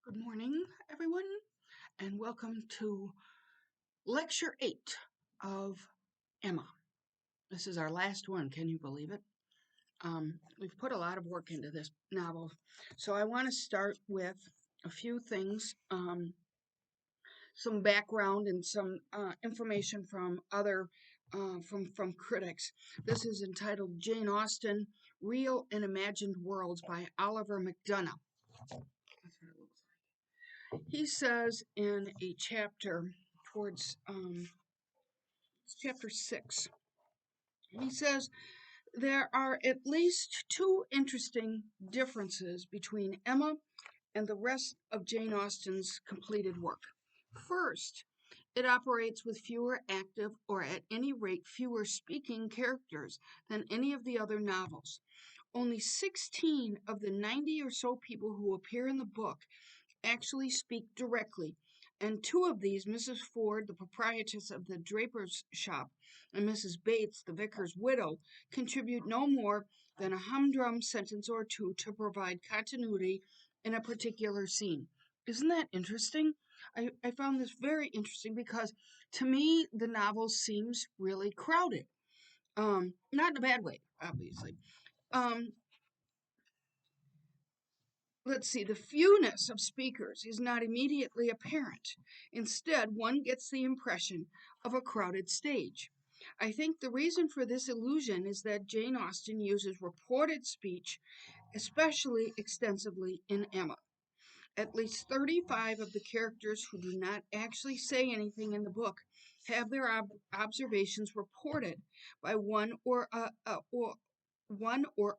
Good morning, everyone, and welcome to Lecture 8 of Emma. This is our last one, can you believe it? We've put a lot of work into this novel, so I want to start with a few things, some background and some information from other from critics. This is entitled Jane Austen: Real and Imagined Worlds by Oliver McDonough. That's what it looks like. He says in a chapter towards chapter 6, he says there are at least two interesting differences between Emma and the rest of Jane Austen's completed work. First, it operates with fewer active, or at any rate fewer speaking characters than any of the other novels. Only 16 of the 90 or so people who appear in the book actually speak directly, and two of these, Mrs. Ford, the proprietress of the draper's shop, and Mrs. Bates, the vicar's widow, contribute no more than a humdrum sentence or two to provide continuity in a particular scene. Isn't that interesting? I found this very interesting because to me the novel seems really crowded. Not in a bad way, obviously. Um, let's see, the fewness of speakers is not immediately apparent. Instead, one gets the impression of a crowded stage. I think the reason for this illusion is that Jane Austen uses reported speech, especially extensively in Emma. At least 35 of the characters who do not actually say anything in the book have their observations reported by one or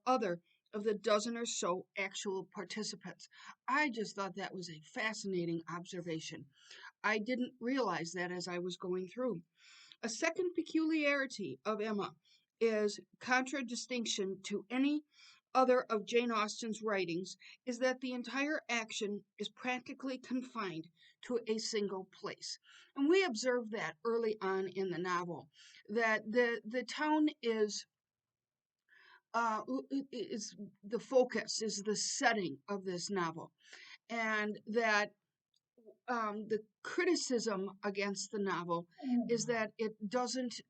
other of the dozen or so actual participants. I just thought that was a fascinating observation. I didn't realize that as I was going through. A second peculiarity of Emma is contradistinction to any other of Jane Austen's writings is that the entire action is practically confined to a single place. And we observe that early on in the novel, that the town uh, is the focus, is the setting of this novel, and that the criticism against the novel is that it doesn't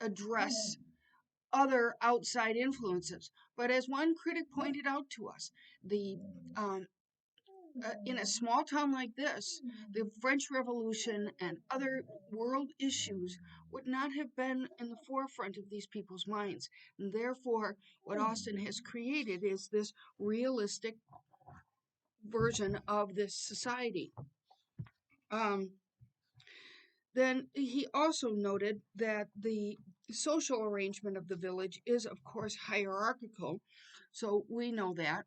address other outside influences. But as one critic pointed out to us, the in a small town like this, the French Revolution and other world issues would not have been in the forefront of these people's minds. And therefore, what Austen has created is this realistic version of this society. Um, then he also noted that the social arrangement of the village is, of course, hierarchical. So we know that.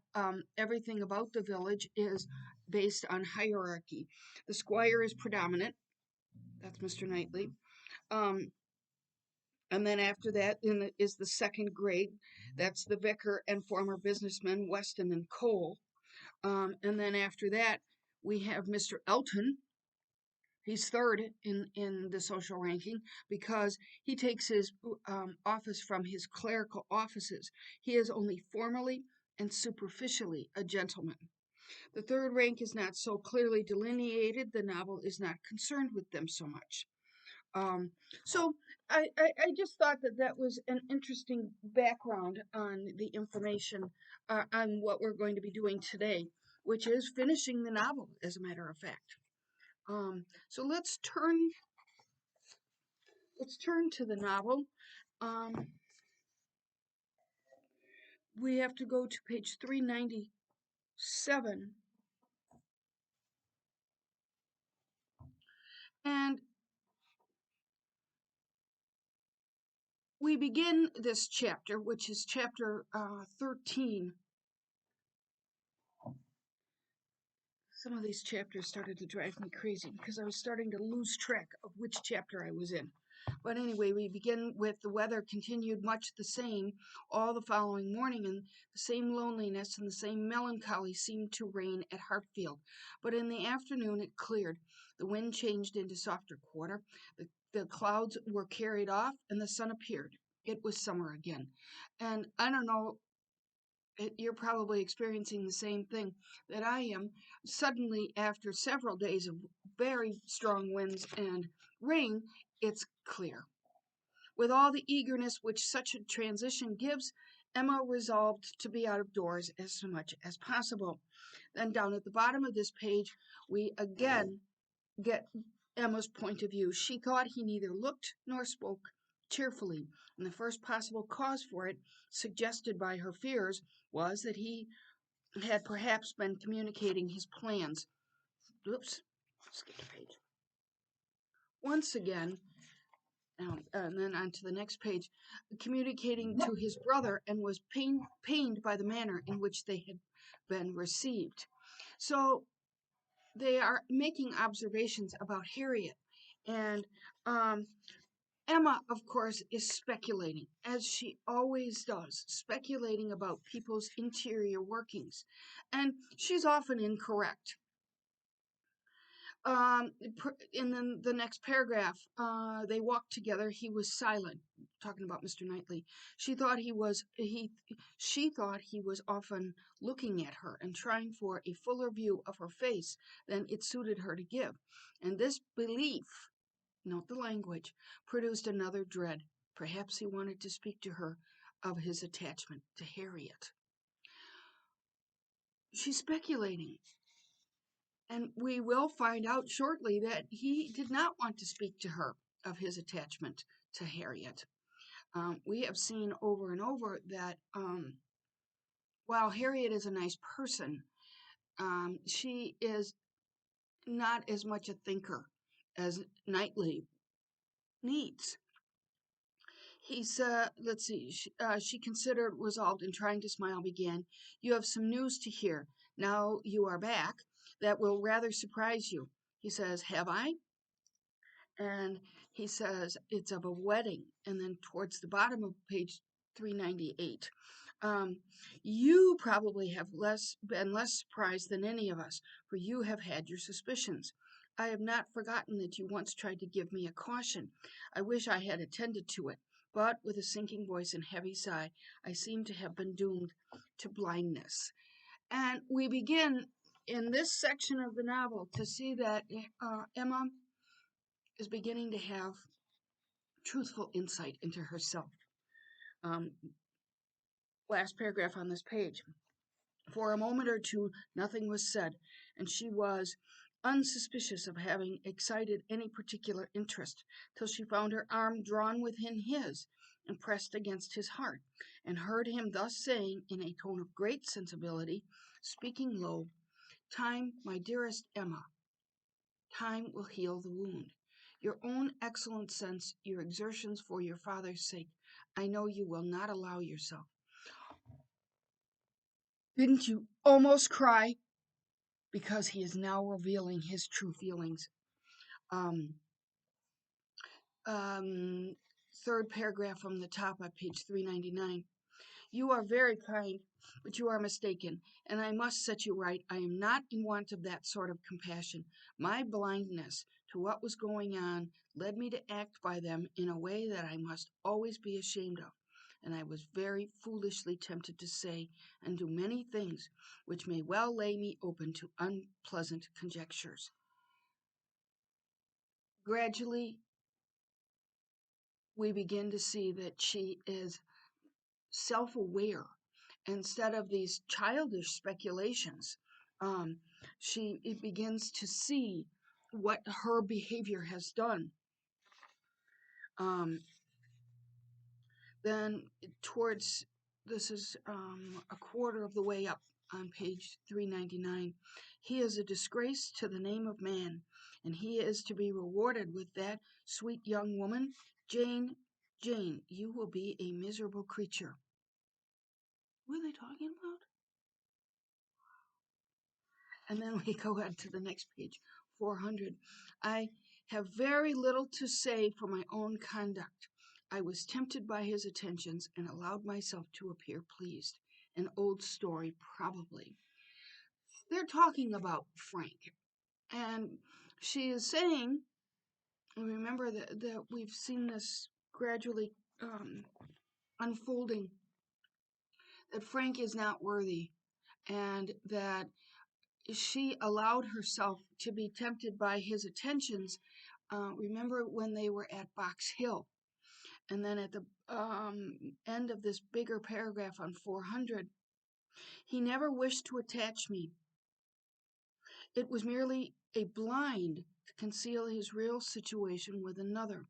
Everything about the village is based on hierarchy. The squire is predominant. That's Mr. Knightley. Um, and then after that is the second grade. That's the vicar and former businessmen Weston and Cole. And then after that, we have Mr. Elton. He's third in the social ranking because he takes his office from his clerical offices. He is only formally and superficially a gentleman. The third rank is not so clearly delineated. The novel is not concerned with them so much. Um, so I just thought that that was an interesting background on the information on what we're going to be doing today, which is finishing the novel, as a matter of fact. So let's turn to the novel. Um, we have to go to page 397, and we begin this chapter, which is chapter 13. Some of these chapters started to drive me crazy because I was starting to lose track of which chapter I was in. But anyway, we begin with the weather continued much the same all the following morning, and the same loneliness and the same melancholy seemed to reign at Hartfield. But in the afternoon it cleared. The wind changed into softer quarter. The clouds were carried off, and the sun appeared. It was summer again. And I don't know you're probably experiencing the same thing that I am. Suddenly, after several days of very strong winds and rain, it's clear. With all the eagerness which such a transition gives, Emma resolved to be out of doors as much as possible. Then, down at the bottom of this page, we again get Emma's point of view. She thought he neither looked nor spoke cheerfully, and the first possible cause for it, suggested by her fears, was that he had perhaps been communicating his plans. Oops, skip a page. Once again, and then on to the next page, communicating to his brother, and was pained by the manner in which they had been received. So they are making observations about Harriet, and Emma, of course, is speculating, as she always does, speculating about people's interior workings, and she's often incorrect. And then the next paragraph, they walked together. He was silent, talking about Mr. Knightley. She thought he was often looking at her and trying for a fuller view of her face than it suited her to give. And this belief, note the language, produced another dread. Perhaps he wanted to speak to her of his attachment to Harriet. She's speculating. And we will find out shortly that he did not want to speak to her of his attachment to Harriet. We have seen over and over that while Harriet is a nice person, she is not as much a thinker as Knightley needs. He said, let's see, she considered, resolved, and trying to smile, began, "You have some news to hear. Now you are back. That will rather surprise you." He says, "Have I?" And he says it's of a wedding. And then towards the bottom of page 398, you probably have been less surprised than any of us, for you have had your suspicions. I have not forgotten that you once tried to give me a caution. I wish I had attended to it, but with a sinking voice and heavy sigh, I seem to have been doomed to blindness. And we begin in this section of the novel to see that Emma is beginning to have truthful insight into herself. Um, Last paragraph on this page. For a moment or two, nothing was said, and she was unsuspicious of having excited any particular interest, till she found her arm drawn within his and pressed against his heart, and heard him thus saying, in a tone of great sensibility, speaking low, "Time, my dearest Emma, time will heal the wound. Your own excellent sense, your exertions for your father's sake, I know you will not allow yourself." Didn't you almost cry? Because he is now revealing his true feelings. Um, um, Third paragraph from the top on page 399. "You are very kind, but you are mistaken, and I must set you right. I am not in want of that sort of compassion. My blindness to what was going on led me to act by them in a way that I must always be ashamed of, and I was very foolishly tempted to say and do many things which may well lay me open to unpleasant conjectures." Gradually, we begin to see that she is self-aware. Instead of these childish speculations, um, she begins to see what her behavior has done. Um, then towards, this is a quarter of the way up on page 399. "He is a disgrace to the name of man, and he is to be rewarded with that sweet young woman. Jane, Jane, you will be a miserable creature." What are they talking about? And then we go on to the next page, 400. "I have very little to say for my own conduct. I was tempted by his attentions and allowed myself to appear pleased." An old story, probably. They're talking about Frank. And she is saying, remember that we've seen this gradually unfolding, that Frank is not worthy, and that she allowed herself to be tempted by his attentions. Remember when they were at Box Hill, and then at the end of this bigger paragraph on 400, he never wished to attach me. It was merely a blind to conceal his real situation with another.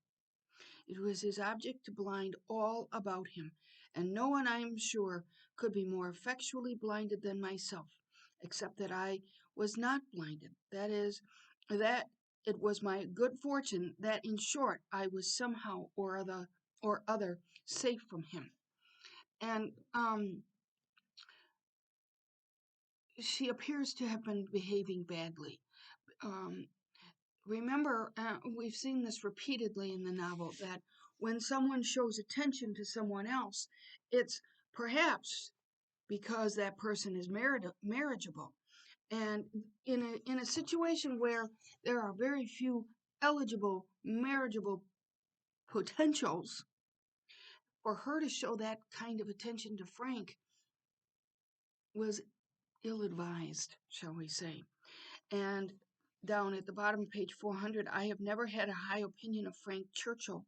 It was his object to blind all about him, and no one, I am sure, could be more effectually blinded than myself, except that I was not blinded. That is, that it was my good fortune that, in short, I was somehow or other safe from him. And she appears to have been behaving badly. Um, Remember, we've seen this repeatedly in the novel, that when someone shows attention to someone else, it's perhaps because that person is marriageable. And in a situation where there are very few eligible marriageable potentials, for her to show that kind of attention to Frank was ill-advised, shall we say. And down at the bottom of page 400, I have never had a high opinion of Frank Churchill.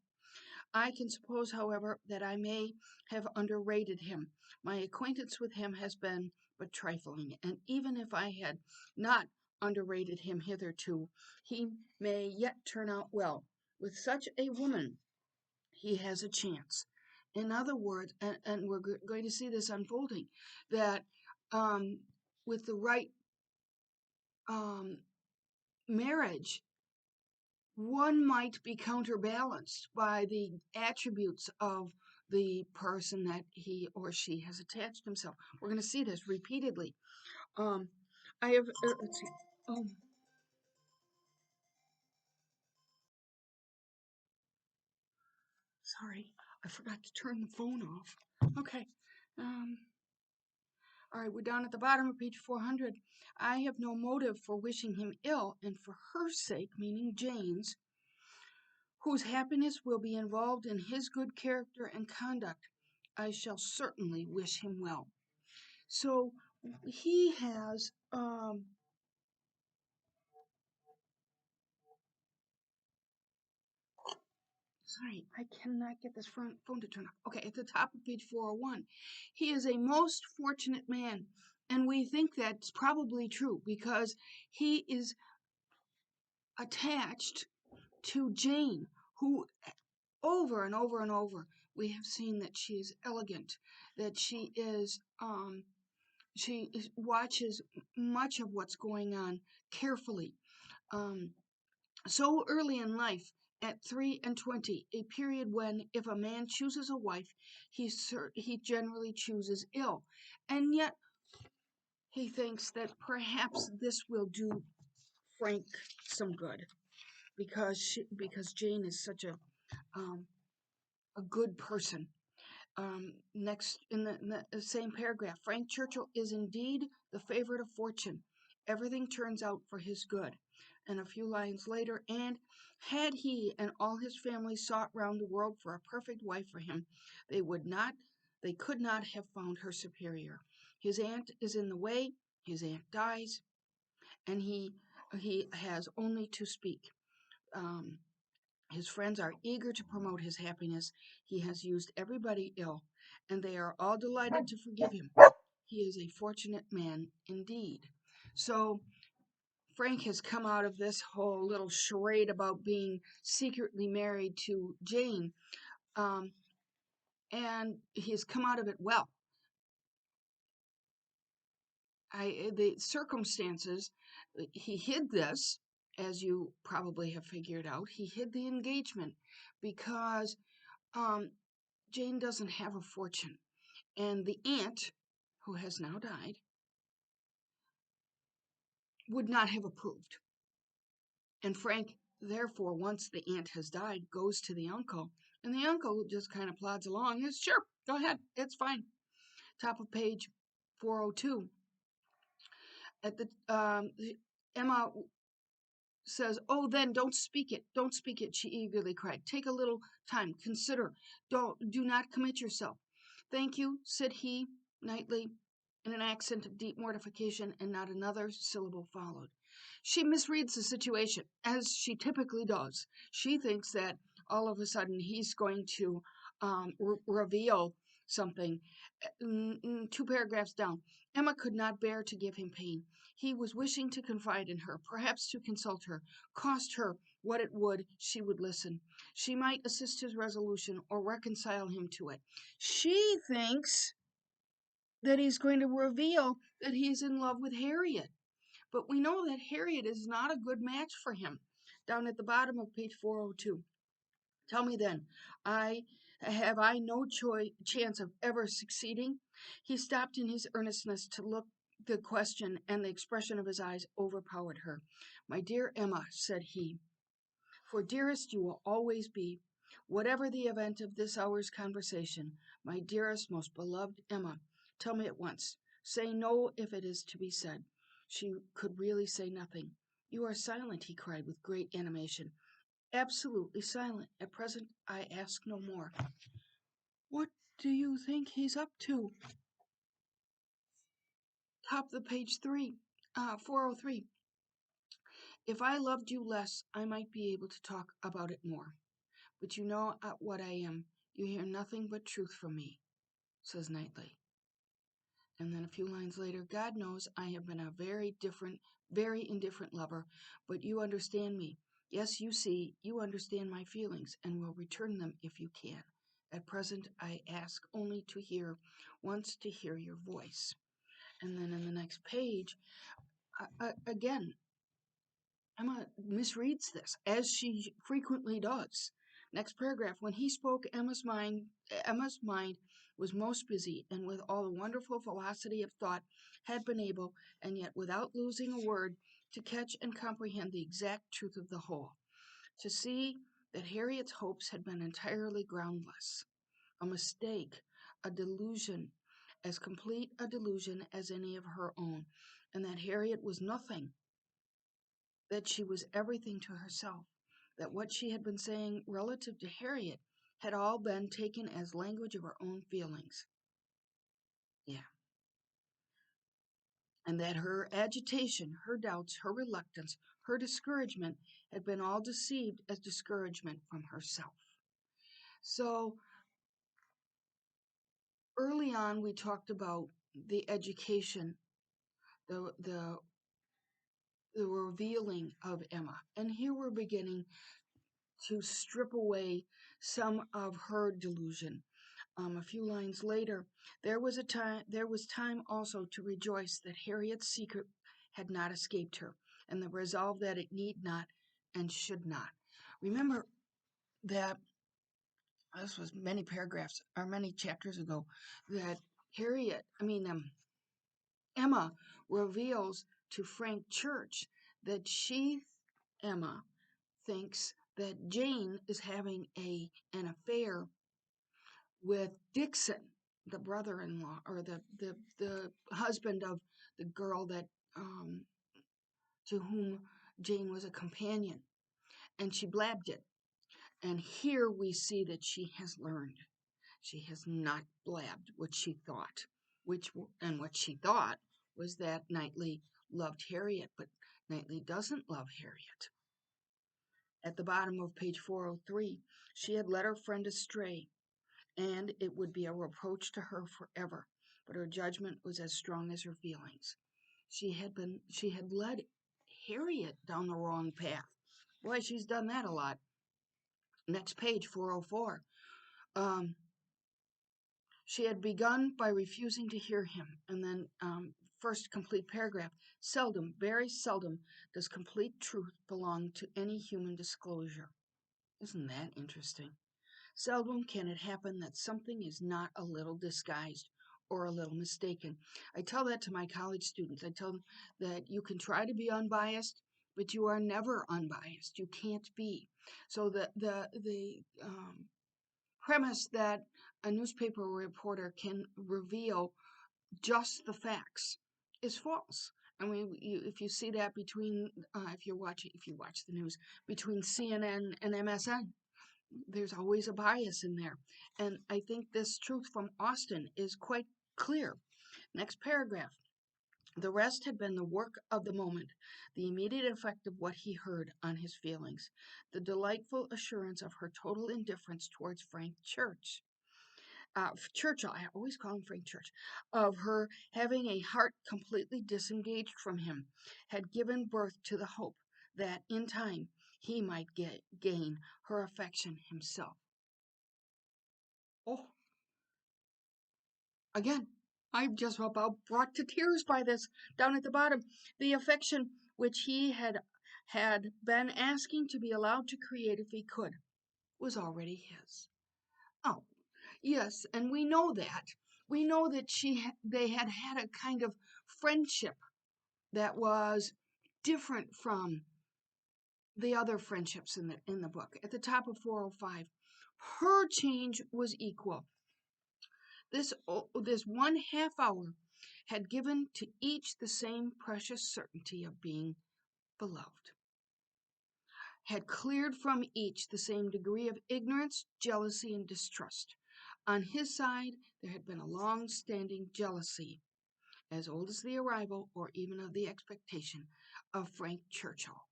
I can suppose, however, that I may have underrated him. My acquaintance with him has been but trifling, and even if I had not underrated him hitherto, he may yet turn out well. With such a woman, he has a chance. In other words, and we're going to see this unfolding, that um, with the right um, marriage, one might be counterbalanced by the attributes of the person that he or she has attached himself. We're going to see this repeatedly. Um, I have, let's see. Um, Sorry, I forgot to turn the phone off. Okay. Um, all right, we're down at the bottom of page 400. I have no motive for wishing him ill, and for her sake, meaning Jane's, whose happiness will be involved in his good character and conduct, I shall certainly wish him well. So he has, sorry, I cannot get this phone to turn off. Okay, at the top of page 401, he is a most fortunate man. And we think that's probably true because he is attached to Jane, who over and over and over we have seen that she is elegant, that she watches much of what's going on carefully. Um, so early in life, at 23, a period when, if a man chooses a wife, he generally chooses ill, and yet he thinks that perhaps this will do Frank some good because Jane is such a good person. Next, in the same paragraph, Frank Churchill is indeed the favorite of fortune. Everything turns out for his good. And a few lines later, and had he and all his family sought round the world for a perfect wife for him, they would not, they could not have found her superior. His aunt is in the way, his aunt dies, and he has only to speak. Um, his friends are eager to promote his happiness. He has used everybody ill, and they are all delighted to forgive him. He is a fortunate man indeed. So Frank has come out of this whole little charade about being secretly married to Jane, um, and he's come out of it well. The circumstances, he hid this, as you probably have figured out. He hid the engagement because um, Jane doesn't have a fortune, and the aunt, who has now died, would not have approved. And Frank, therefore, once the aunt has died, goes to the uncle, and the uncle just kind of plods along. Yes, sure, go ahead, it's fine. Top of page 402. At the Emma says, "Oh, then don't speak it. Don't speak it," she eagerly cried. "Take a little time. Consider. Do not commit yourself." "Thank you," said he. Knightley, in an accent of deep mortification, and not another syllable followed. She misreads the situation, as she typically does. She thinks that all of a sudden he's going to reveal something. Two paragraphs down, Emma could not bear to give him pain. He was wishing to confide in her, perhaps to consult her. Cost her what it would, she would listen. She might assist his resolution or reconcile him to it. She thinks that he's going to reveal that he's in love with Harriet. But we know that Harriet is not a good match for him. Down at the bottom of page 402. Tell me then, I have I no chance of ever succeeding? He stopped in his earnestness to look the question, and the expression of his eyes overpowered her. My dear Emma, said he, for dearest you will always be, whatever the event of this hour's conversation, my dearest, most beloved Emma, tell me at once. Say no if it is to be said. She could really say nothing. You are silent, he cried with great animation. Absolutely silent. At present, I ask no more. What do you think he's up to? Top of page 403. If I loved you less, I might be able to talk about it more. But you know what I am. You hear nothing but truth from me, says Knightley. And then a few lines later, God knows I have been a very indifferent lover, but you understand me. Yes, you see, you understand my feelings and will return them if you can. At present, I ask only once to hear your voice. And then in the next page, again, Emma misreads this, as she frequently does. Next paragraph. When he spoke, Emma's mind was most busy, and with all the wonderful velocity of thought, had been able, and yet without losing a word, to catch and comprehend the exact truth of the whole. To see that Harriet's hopes had been entirely groundless, a mistake, a delusion, as complete a delusion as any of her own, and that Harriet was nothing, that she was everything to herself, that what she had been saying relative to Harriet had all been taken as language of her own feelings. Yeah. And that her agitation, her doubts, her reluctance, her discouragement had been all deceived as discouragement from herself. So early on, we talked about the education, the revealing of Emma. And here we're beginning to strip away some of her delusion. A few lines later, there was time also to rejoice that Harriet's secret had not escaped her, and the resolve that it need not and should not. Remember that this was many paragraphs or many chapters ago that Emma reveals to Frank Church that Emma, thinks that Jane is having an affair with Dixon, the brother-in-law or the husband of the girl that to whom Jane was a companion, and she blabbed it. And here we see that she has learned. She has not blabbed what she thought, what she thought was that Knightley loved Harriet, but Knightley doesn't love Harriet. At the bottom of page 403, she had led her friend astray, and it would be a reproach to her forever. But her judgment was as strong as her feelings. She had led Harriet down the wrong path. Boy, she's done that a lot. Next page, 404. She had begun by refusing to hear him, and then first complete paragraph. Seldom, very seldom, does complete truth belong to any human disclosure. Isn't that interesting? Seldom can it happen that something is not a little disguised or a little mistaken. I tell that to my college students. I tell them that you can try to be unbiased, but you are never unbiased. You can't be. So the premise that a newspaper reporter can reveal just the facts is false. I mean, if you see that between if you watch the news between CNN and MSN, there's always a bias in there. And I think this truth from Austin is quite clear. Next paragraph. The rest had been the work of the moment, the immediate effect of what he heard on his feelings, the delightful assurance of her total indifference towards Frank Churchill, I always call him Frank Church, of her having a heart completely disengaged from him, had given birth to the hope that in time he might gain her affection himself. Oh, again, I'm just about brought to tears by this. Down at the bottom, the affection which he had been asking to be allowed to create if he could was already his. Oh, yes, and we know that. We know that they had had a kind of friendship that was different from the other friendships in the book. At the top of 405, her change was equal. This 1/2 hour had given to each the same precious certainty of being beloved, had cleared from each the same degree of ignorance, jealousy, and distrust. On his side, there had been a long-standing jealousy, as old as the arrival or even of the expectation of Frank Churchill.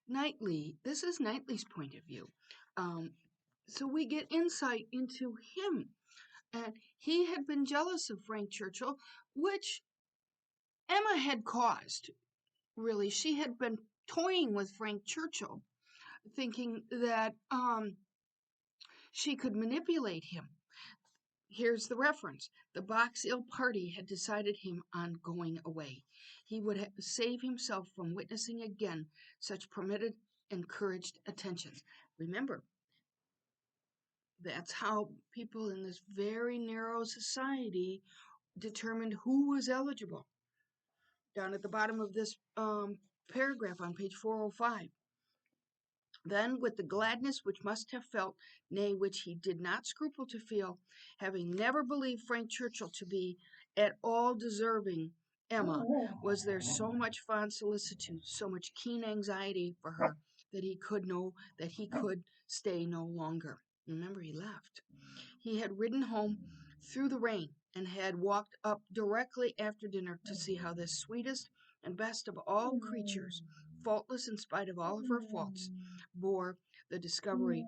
Knightley, this is Knightley's point of view. Um, so we get insight into him. And he had been jealous of Frank Churchill, which Emma had caused, really. She had been toying with Frank Churchill, thinking that she could manipulate him. Here's the reference. The Box Hill party had decided him on going away. He would save himself from witnessing again such permitted, encouraged attentions. Remember, that's how people in this very narrow society determined who was eligible. Down at the bottom of this paragraph on page 405. Then, with the gladness which must have felt, nay, which he did not scruple to feel, having never believed Frank Churchill to be at all deserving Emma, was there so much fond solicitude, so much keen anxiety for her, that he could stay no longer. Remember, he left. He had ridden home through the rain and had walked up directly after dinner to see how this sweetest and best of all creatures, faultless in spite of all of her faults, bore the discovery.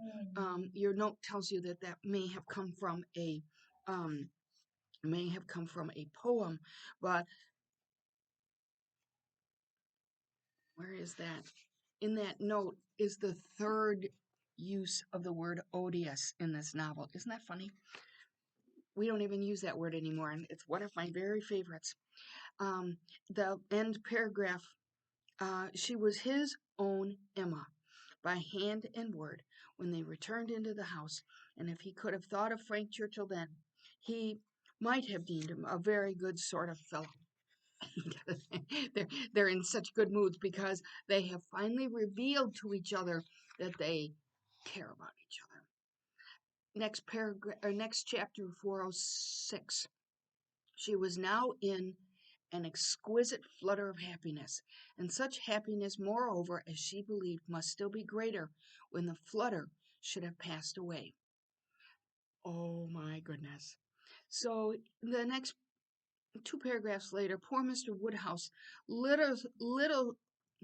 Your note tells you that may have come from a poem, but where is that? In that note is the third use of the word odious in this novel. Isn't that funny? We don't even use that word anymore, and it's one of my very favorites. The end paragraph, she was his own Emma, by hand and word, when they returned into the house, and if he could have thought of Frank Churchill then, he might have deemed him a very good sort of fellow. they're in such good moods because they have finally revealed to each other that they care about each other. Next paragraph, or next chapter, 406. She was now in an exquisite flutter of happiness, and such happiness, moreover, as she believed must still be greater when the flutter should have passed away. Oh my goodness. So the next 2 paragraphs later, poor Mr. Woodhouse little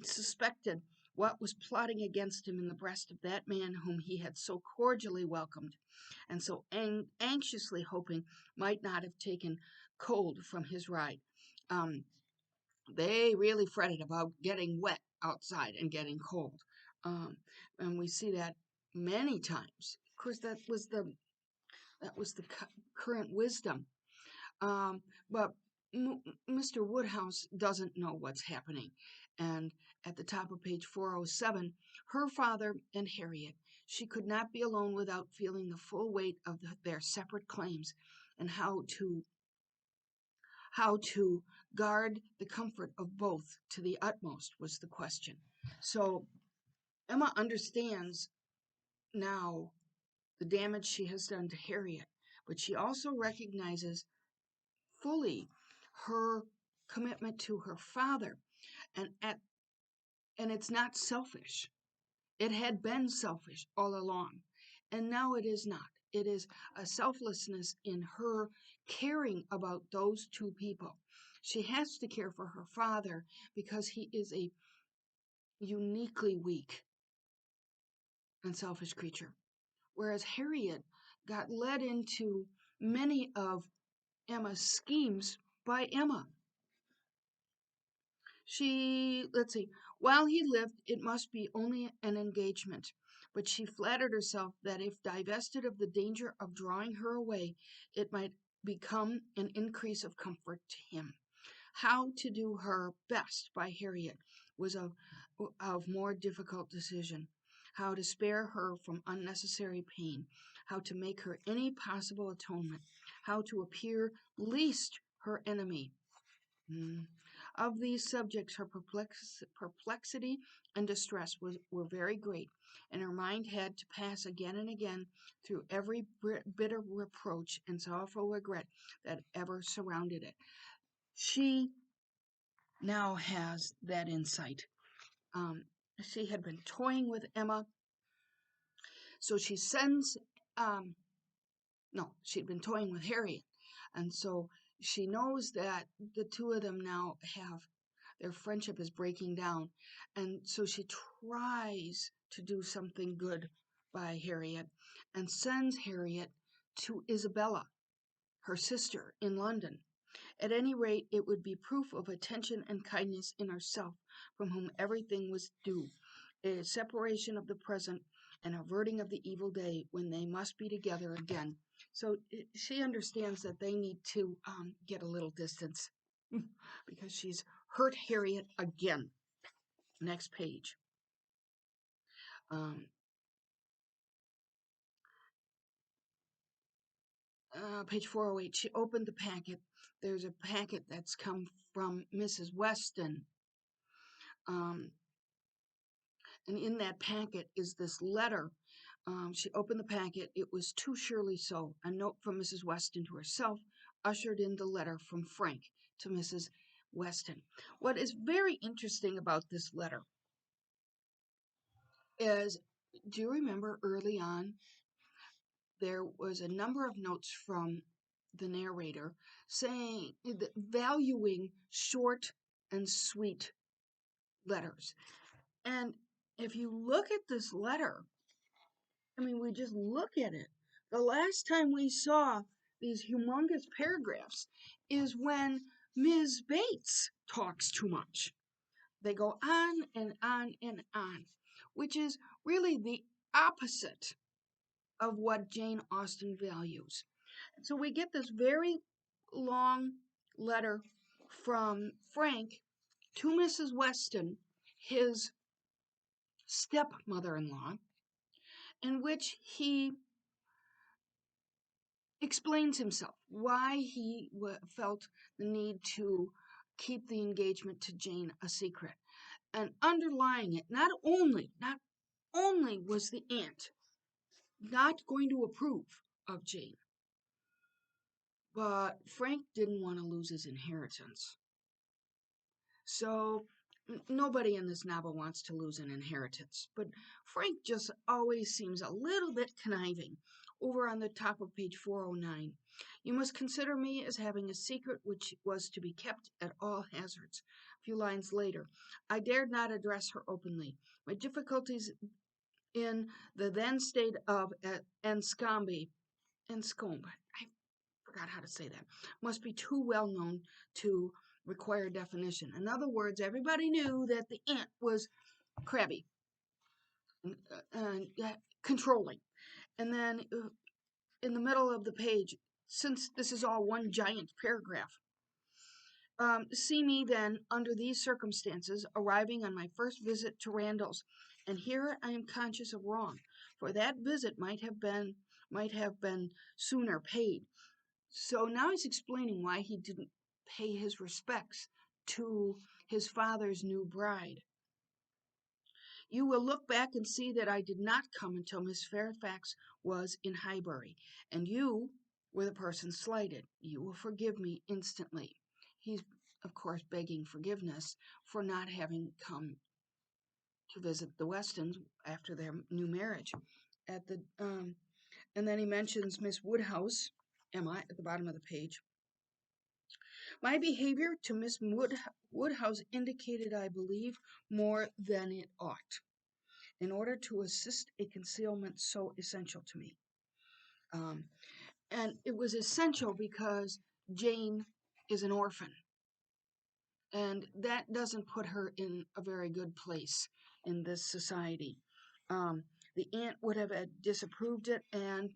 suspected what was plotting against him in the breast of that man whom he had so cordially welcomed, and so anxiously hoping might not have taken cold from his ride. They really fretted about getting wet outside and getting cold, and we see that many times. Of course, that was the current wisdom. But Mr. Woodhouse doesn't know what's happening. And at the top of page 407, her father and Harriet, she could not be alone without feeling the full weight of their separate claims, and how to guard the comfort of both to the utmost was the question. So Emma understands now the damage she has done to Harriet, but she also recognizes fully her commitment to her father, and it's not selfish. It had been selfish all along, and now it is not. It is a selflessness in her caring about those two people. She has to care for her father because he is a uniquely weak and selfish creature. Whereas Harriet got led into many of Emma's schemes by Emma. Let's see, while he lived, it must be only an engagement. But she flattered herself that if divested of the danger of drawing her away, it might become an increase of comfort to him. How to do her best by Harriet was of more difficult decision. How to spare her from unnecessary pain, how to make her any possible atonement, how to appear least her enemy. Of these subjects, her perplexity and distress were very great, and her mind had to pass again and again through every bitter reproach and sorrowful regret that ever surrounded it. She now has that insight. Um, she had been toying with Emma, so she sends, no, she'd been toying with Harriet, and so she knows that the two of them now have their friendship is breaking down. And so she tries to do something good by Harriet and sends Harriet to Isabella, her sister, in London. At any rate, it would be proof of attention and kindness in herself, from whom everything was due, a separation of the present, and averting of the evil day when they must be together again. So she understands that they need to get a little distance because she's hurt Harriet again. Next page. Um, Page 408. She opened the packet. There's a packet that's come from Mrs. Weston. Um, and in that packet is this letter. She opened the packet. It was too surely so. A note from Mrs. Weston to herself ushered in the letter from Frank to Mrs. Weston. What is very interesting about this letter is, do you remember early on there was a number of notes from the narrator saying, valuing short and sweet letters. And if you look at this letter, I mean, we just look at it. The last time we saw these humongous paragraphs is when Ms. Bates talks too much. They go on and on and on, which is really the opposite of what Jane Austen values. So we get this very long letter from Frank to Mrs. Weston, his stepmother-in-law, in which he explains himself, why he felt the need to keep the engagement to Jane a secret. And underlying it, not only was the aunt not going to approve of Jane, but Frank didn't want to lose his inheritance. So nobody in this novel wants to lose an inheritance, but Frank just always seems a little bit conniving. Over on the top of page 409, you must consider me as having a secret which was to be kept at all hazards. A few lines later, I dared not address her openly. My difficulties in the then state of Enscombe, I forgot how to say that, must be too well known to require definition. In other words, everybody knew that the aunt was crabby and controlling. And then in the middle of the page, since this is all one giant paragraph, see me then under these circumstances arriving on my first visit to Randall's, and here I am conscious of wrong, for that visit might have been sooner paid. So now he's explaining why he didn't pay his respects to his father's new bride. You will look back and see that I did not come until Miss Fairfax was in Highbury, and you were the person slighted. You will forgive me instantly. He's, of course, begging forgiveness for not having come to visit the Westons after their new marriage. And then he mentions Miss Woodhouse, Emma, at the bottom of the page. My behavior to Miss Woodhouse indicated, I believe, more than it ought, in order to assist a concealment so essential to me. And it was essential because Jane is an orphan, and that doesn't put her in a very good place in this society. The aunt would have disapproved it and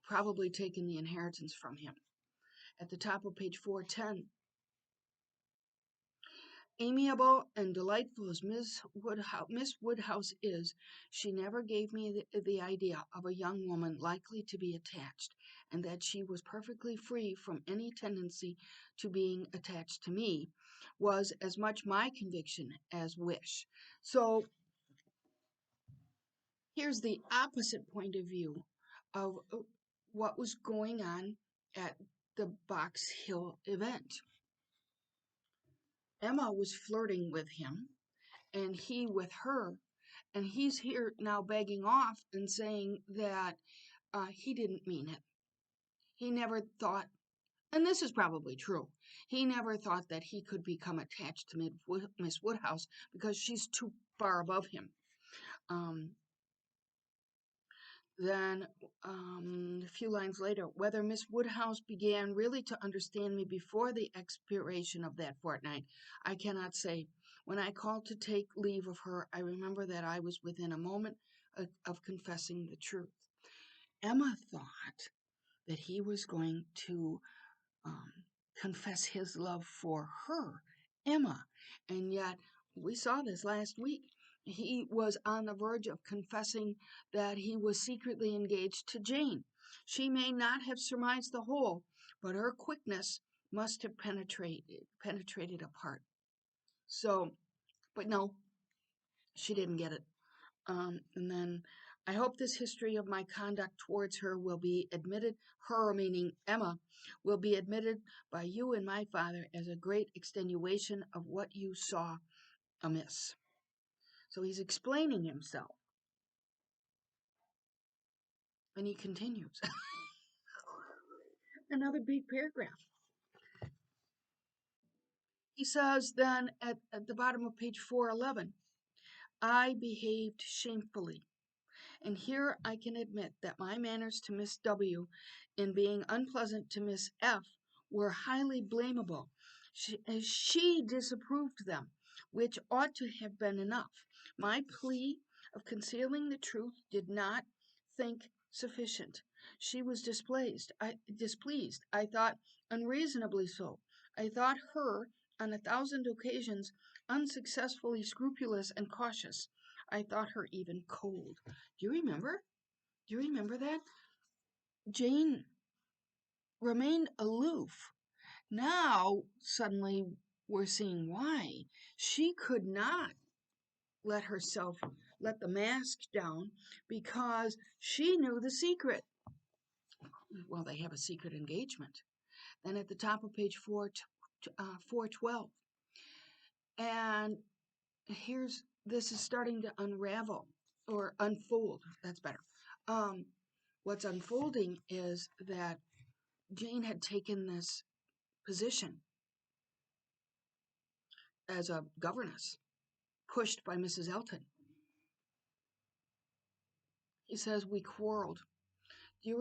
probably taken the inheritance from him. At the top of page 410, amiable and delightful as Miss Woodhouse is, she never gave me the idea of a young woman likely to be attached, and that she was perfectly free from any tendency to being attached to me was as much my conviction as wish. So here's the opposite point of view of what was going on at the Box Hill event. Emma was flirting with him, and he with her, and he's here now begging off and saying that he didn't mean it. He never thought, and this is probably true, he never thought that he could become attached to Miss Woodhouse because she's too far above him. Um, Then, a few lines later, whether Miss Woodhouse began really to understand me before the expiration of that fortnight, I cannot say. When I called to take leave of her, I remember that I was within a moment of confessing the truth. Emma thought that he was going to um, confess his love for her, Emma, and yet we saw this last week. He was on the verge of confessing that he was secretly engaged to Jane. She may not have surmised the whole, but her quickness must have penetrated a part. So, but no, she didn't get it. And then I hope this history of my conduct towards her will be admitted, her meaning Emma, will be admitted by you and my father as a great extenuation of what you saw amiss. So he's explaining himself. And he continues. Another big paragraph. He says then at the bottom of page 411, I behaved shamefully. And here I can admit that my manners to Miss W. in being unpleasant to Miss F. were highly blamable. She disapproved them, which ought to have been enough. My plea of concealing the truth did not think sufficient. She was displeased. I thought unreasonably so. I thought her, on 1,000 occasions, unsuccessfully scrupulous and cautious. I thought her even cold. Do you remember? Do you remember that? Jane remained aloof. Now, suddenly, we're seeing why. She could not let the mask down because she knew the secret. Well, they have a secret engagement. Then at the top of page 412. And this is starting to unravel or unfold. That's better. What's unfolding is that Jane had taken this position as a governess, pushed by Mrs. Elton. He says, we quarreled. Do you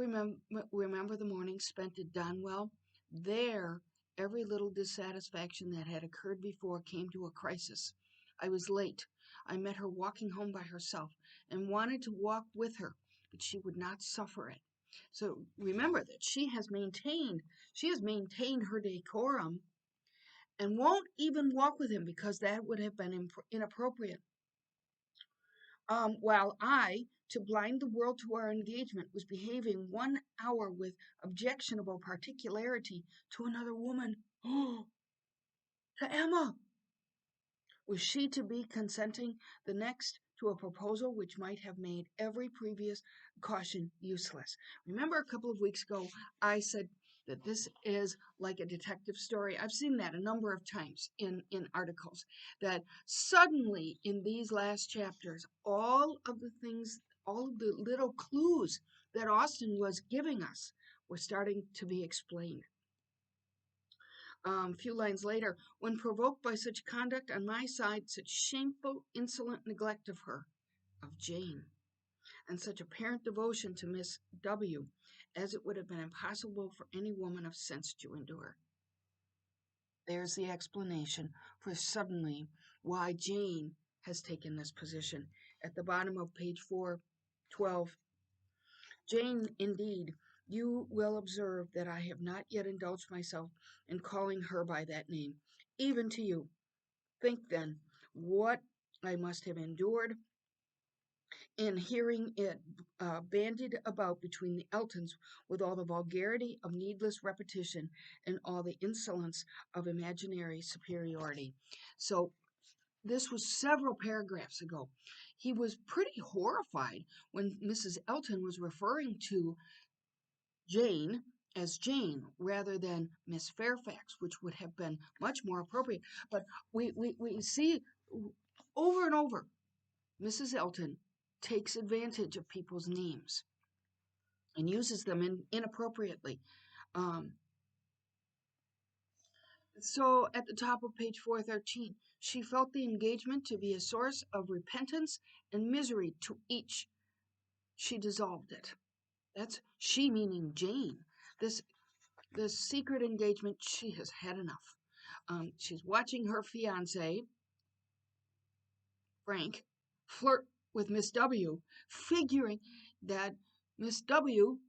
remember the morning spent at Donwell? There, every little dissatisfaction that had occurred before came to a crisis. I was late. I met her walking home by herself and wanted to walk with her, but she would not suffer it. So remember that she has maintained her decorum and won't even walk with him because that would have been inappropriate. While I, to blind the world to our engagement, was behaving 1 hour with objectionable particularity to another woman. To Emma! Was she to be consenting the next to a proposal which might have made every previous caution useless? Remember a couple of weeks ago, I said that this is like a detective story. I've seen that a number of times in articles, that suddenly in these last chapters, all of the little clues that Austen was giving us were starting to be explained. A few lines later, when provoked by such conduct on my side, such shameful, insolent neglect of her, of Jane, and such apparent devotion to Miss W, as it would have been impossible for any woman of sense to endure. There's the explanation for suddenly why Jane has taken this position. At the bottom of page 412, Jane, indeed, you will observe that I have not yet indulged myself in calling her by that name, even to you. Think, then, what I must have endured in hearing it bandied about between the Eltons with all the vulgarity of needless repetition and all the insolence of imaginary superiority. So, this was several paragraphs ago. He was pretty horrified when Mrs. Elton was referring to Jane as Jane rather than Miss Fairfax, which would have been much more appropriate. But we see over and over Mrs. Elton takes advantage of people's names and uses them inappropriately. Um, so at the top of page 413, she felt the engagement to be a source of repentance and misery to each. She dissolved it. That's she meaning Jane. This this secret engagement, she has had enough. She's watching her fiance, Frank, flirt with Miss W, figuring that Miss W,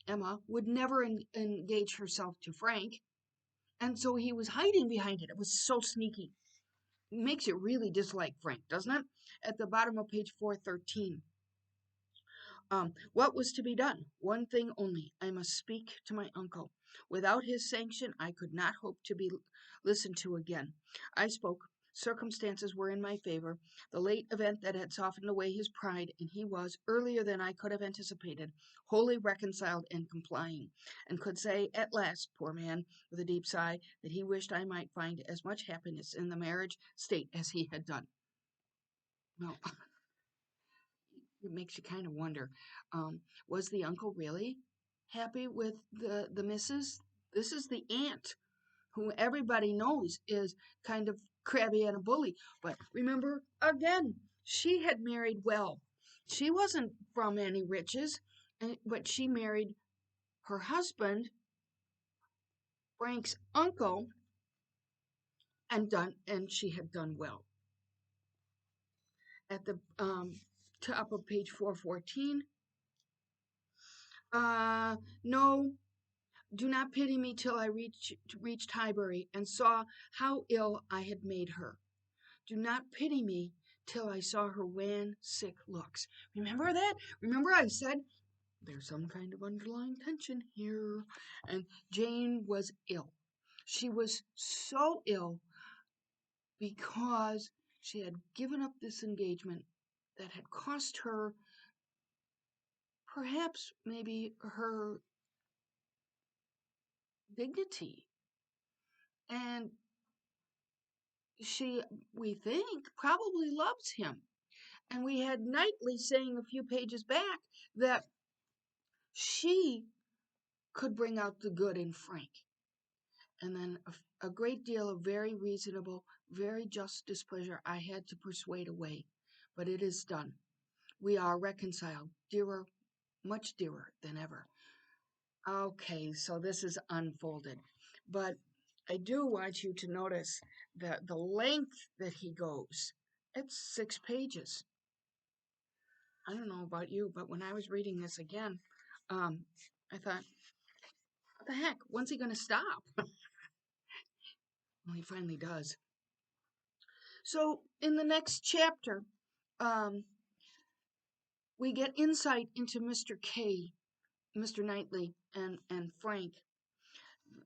Emma, would never engage herself to Frank. And so he was hiding behind it. It was so sneaky. It makes you really dislike Frank, doesn't it? At the bottom of page 413. What was to be done? One thing only. I must speak to my uncle. Without his sanction, I could not hope to be listened to again. I spoke. Circumstances were in my favor. The late event that had softened away his pride, and he was, earlier than I could have anticipated, wholly reconciled and complying, and could say at last, poor man, with a deep sigh, that he wished I might find as much happiness in the marriage state as he had done. No, it makes you kind of wonder, was the uncle really happy with the missus? This is the aunt who everybody knows is kind of crabby and a bully. But remember, again, she had married well. She wasn't from any riches, but she married her husband, Frank's uncle, and she had done well. At the top of page 414, no, do not pity me till I reached Highbury and saw how ill I had made her. Do not pity me till I saw her wan, sick looks. Remember that? Remember I said there's some kind of underlying tension here. And Jane was ill. She was so ill because she had given up this engagement that had cost her perhaps maybe her dignity. And she, we think, probably loves him. And we had Knightley saying a few pages back that she could bring out the good in Frank. And then a great deal of very reasonable, very just displeasure I had to persuade away. But it is done. We are reconciled, dearer, much dearer than ever. Okay, so this is unfolded. But I do want you to notice that the length that he goes. It's 6 pages. I don't know about you, but when I was reading this again, I thought, what the heck? When's he going to stop? Well, he finally does. So in the next chapter, um, we get insight into Mr. K, Mr. Knightley, and Frank.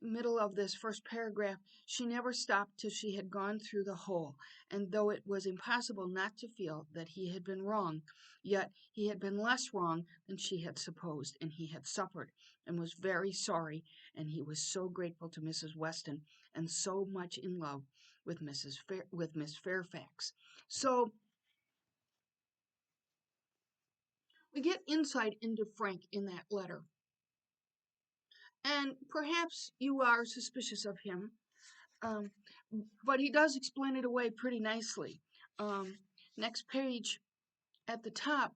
Middle of this first paragraph, she never stopped till she had gone through the whole, and though it was impossible not to feel that he had been wrong, yet he had been less wrong than she had supposed, and he had suffered, and was very sorry, and he was so grateful to Mrs. Weston, and so much in love with Miss Fairfax. So We get insight into Frank in that letter. And perhaps you are suspicious of him, um, but he does explain it away pretty nicely. Um, Next page at the top,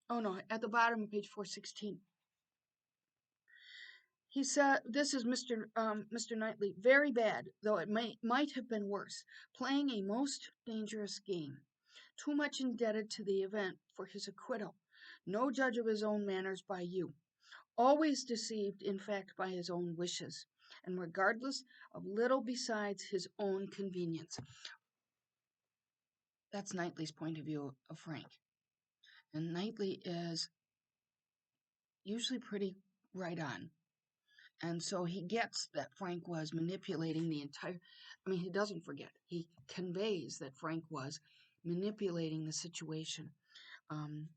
oh no, at the bottom of page 416. He said, "This is Mr. Knightley. Very bad, though it might have been worse. Playing a most dangerous game. Too much indebted to the event for his acquittal. No judge of his own manners by you. Always deceived, in fact, by his own wishes, and regardless of little besides his own convenience." That's Knightley's point of view of Frank. And Knightley is usually pretty right on. And so he gets that Frank was manipulating the entire, I mean, he doesn't forget. He conveys that Frank was manipulating the situation. Um,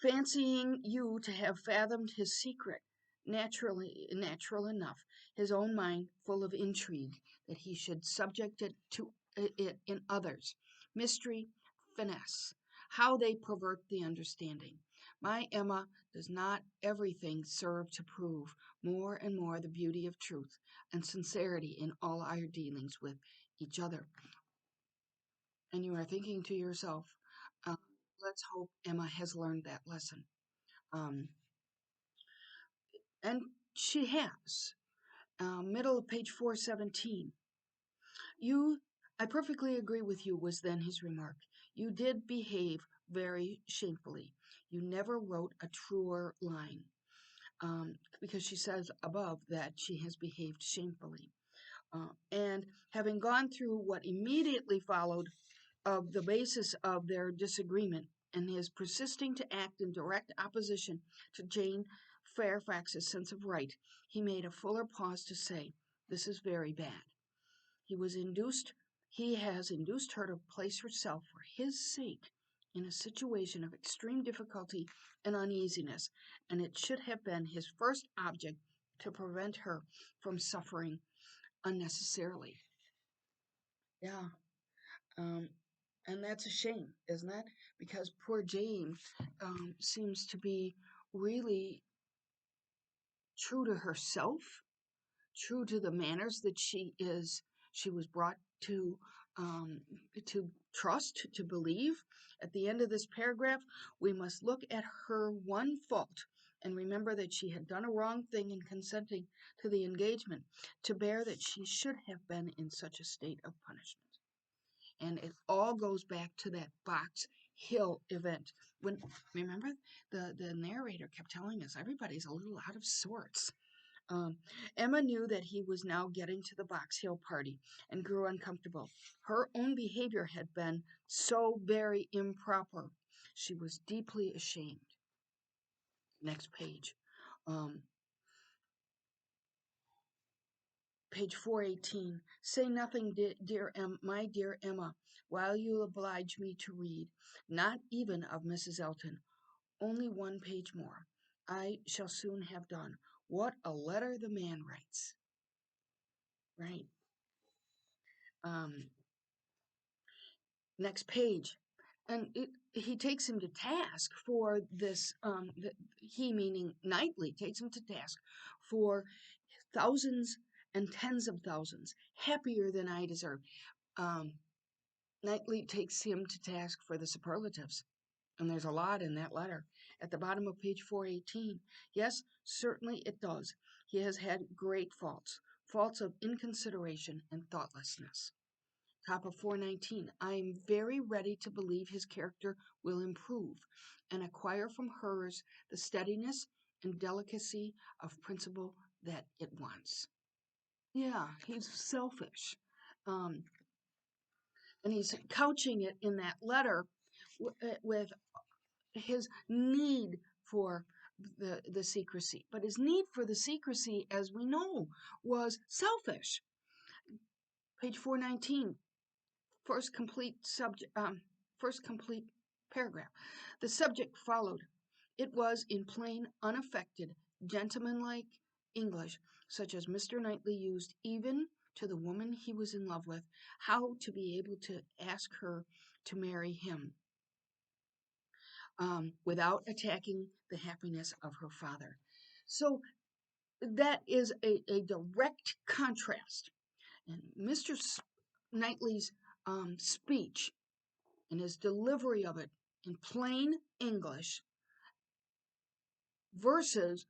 Fancying you to have fathomed his secret, natural enough, his own mind full of intrigue, that he should subject it to it in others. Mystery, finesse, how they pervert the understanding. My Emma does not everything serve to prove more and more the beauty of truth and sincerity in all our dealings with each other. And you are thinking to yourself, uh, let's hope Emma has learned that lesson. Um, and she has. Middle of page 417. You, I perfectly agree with you, was then his remark. You did behave very shamefully. You never wrote a truer line. Because she says above that she has behaved shamefully. And having gone through what immediately followed of the basis of their disagreement and his persisting to act in direct opposition to Jane Fairfax's sense of right, he made a fuller pause to say, "This is very bad. He was induced, he has induced her to place herself for his sake in a situation of extreme difficulty and uneasiness, and it should have been his first object to prevent her from suffering unnecessarily." Yeah, um, and that's a shame, isn't it? Because poor Jane seems to be really true to herself, true to the manners that she was brought um, to trust, to believe. At the end of this paragraph, we must look at her one fault and remember that she had done a wrong thing in consenting to the engagement, to bear that she should have been in such a state of punishment. And it all goes back to that Box Hill event. When remember the narrator kept telling us everybody's a little out of sorts. um, Emma knew that he was now getting to the Box Hill party and grew uncomfortable. Her own behavior had been so very improper. She was deeply ashamed. Next page. Um, Page 418. Say nothing, my dear Emma, while you oblige me to read, not even of Mrs. Elton. Only one page more. I shall soon have done. What a letter the man writes. Right. Um, Next page. And he takes him to task for this, he meaning Knightley, takes him to task for thousands and tens of thousands, happier than I deserve. Um, Knightley takes him to task for the superlatives, and there's a lot in that letter. At the bottom of page 418, yes, certainly it does. He has had great faults, faults of inconsideration and thoughtlessness. Top of 419, I am very ready to believe his character will improve and acquire from hers the steadiness and delicacy of principle that it wants. Yeah, he's selfish. Um, and he's couching it in that letter with his need for the secrecy. But his need for the secrecy, as we know, was selfish. Page 419, first complete paragraph. The subject followed. It was in plain, unaffected, gentlemanlike English, such as Mr. Knightley used even to the woman he was in love with, how to be able to ask her to marry him. without attacking the happiness of her father. So that is a direct contrast. And Mr. Knightley's speech and his delivery of it in plain English versus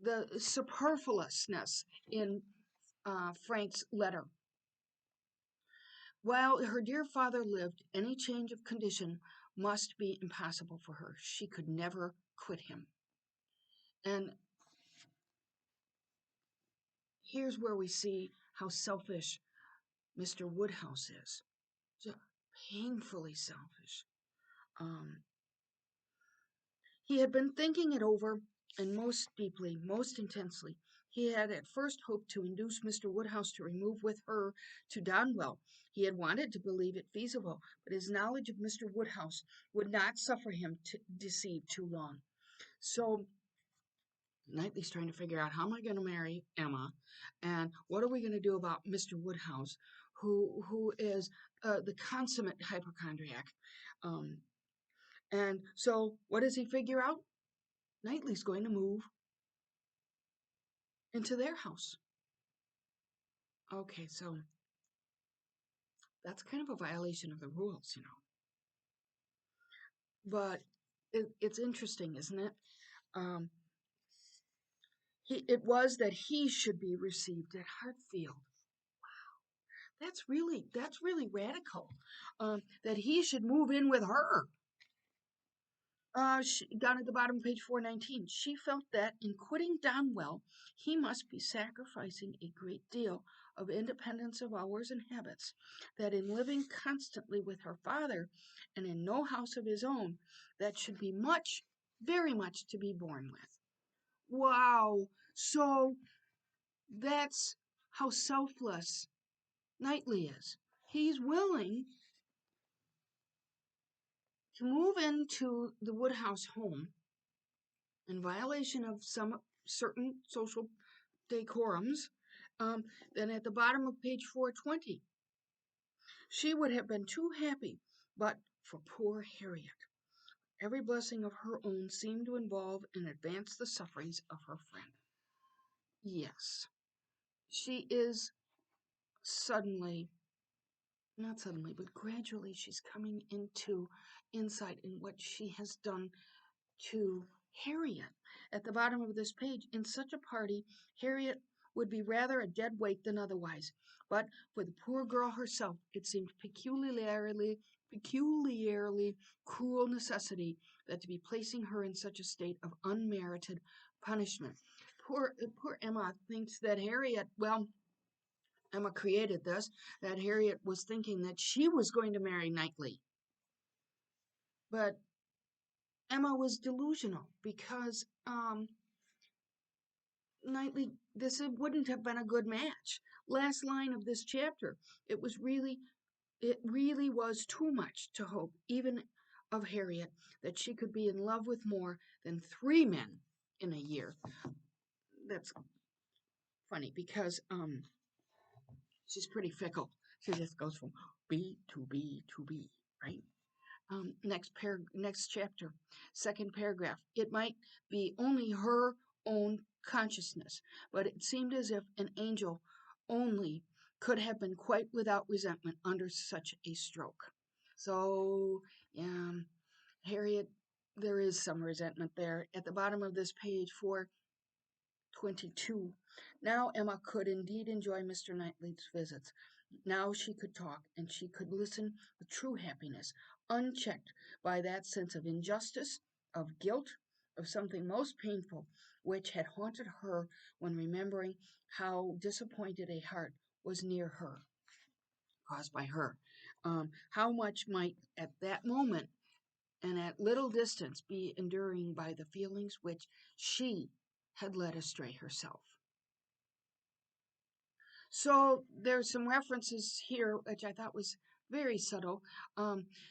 the superfluousness in Frank's letter. While her dear father lived, any change of condition must be impossible for her. She could never quit him. And here's where we see how selfish Mr. Woodhouse is. Just painfully selfish. Um, he had been thinking it over, and most deeply, most intensely. He had at first hoped to induce Mr. Woodhouse to remove with her to Donwell. He had wanted to believe it feasible, but his knowledge of Mr. Woodhouse would not suffer him to deceive too long. So Knightley's trying to figure out, how am I going to marry Emma, and what are we going to do about Mr. Woodhouse, who is the consummate hypochondriac. Um, and so what does he figure out? Knightley's going to move into their house. Okay, so that's kind of a violation of the rules, But it's interesting, isn't it? Um, it was that he should be received at Hartfield. That's really radical. That he should move in with her. Down at the bottom of page 419, she felt that in quitting Donwell, he must be sacrificing a great deal of independence of hours and habits, that in living constantly with her father and in no house of his own, that should be much, very much to be borne with. Wow. So that's how selfless Knightley is. He's willing to move into the Woodhouse home in violation of some certain social decorums. Then at the bottom of page 420, she would have been too happy, but for poor Harriet. Every blessing of her own seemed to involve and advance the sufferings of her friend. Yes, she is suddenly, not suddenly, but gradually, she's coming into insight in what she has done to Harriet. At the bottom of this page, in such a party, Harriet would be rather a dead weight than otherwise. But for the poor girl herself, it seemed peculiarly cruel necessity that to be placing her in such a state of unmerited punishment. Poor Emma thinks that Harriet, well, Emma created this, that Harriet was thinking that she was going to marry Knightley. But Emma was delusional because Knightley, this wouldn't have been a good match. Last line of this chapter, it really was too much to hope, even of Harriet, that she could be in love with more than 3 men in a year. That's funny because she's pretty fickle. She just goes from B to B to B, right? Next chapter, second paragraph. It might be only her own consciousness, but it seemed as if an angel only could have been quite without resentment under such a stroke. So, yeah, Harriet, there is some resentment there. At the bottom of this page, 422. Now Emma could indeed enjoy Mr. Knightley's visits. Now she could talk, and she could listen with true happiness, unchecked by that sense of injustice, of guilt, of something most painful, which had haunted her when remembering how disappointed a heart was near her, caused by her. How much might at that moment and at little distance be enduring by the feelings which she had led astray herself. So there's some references here, which I thought was very subtle.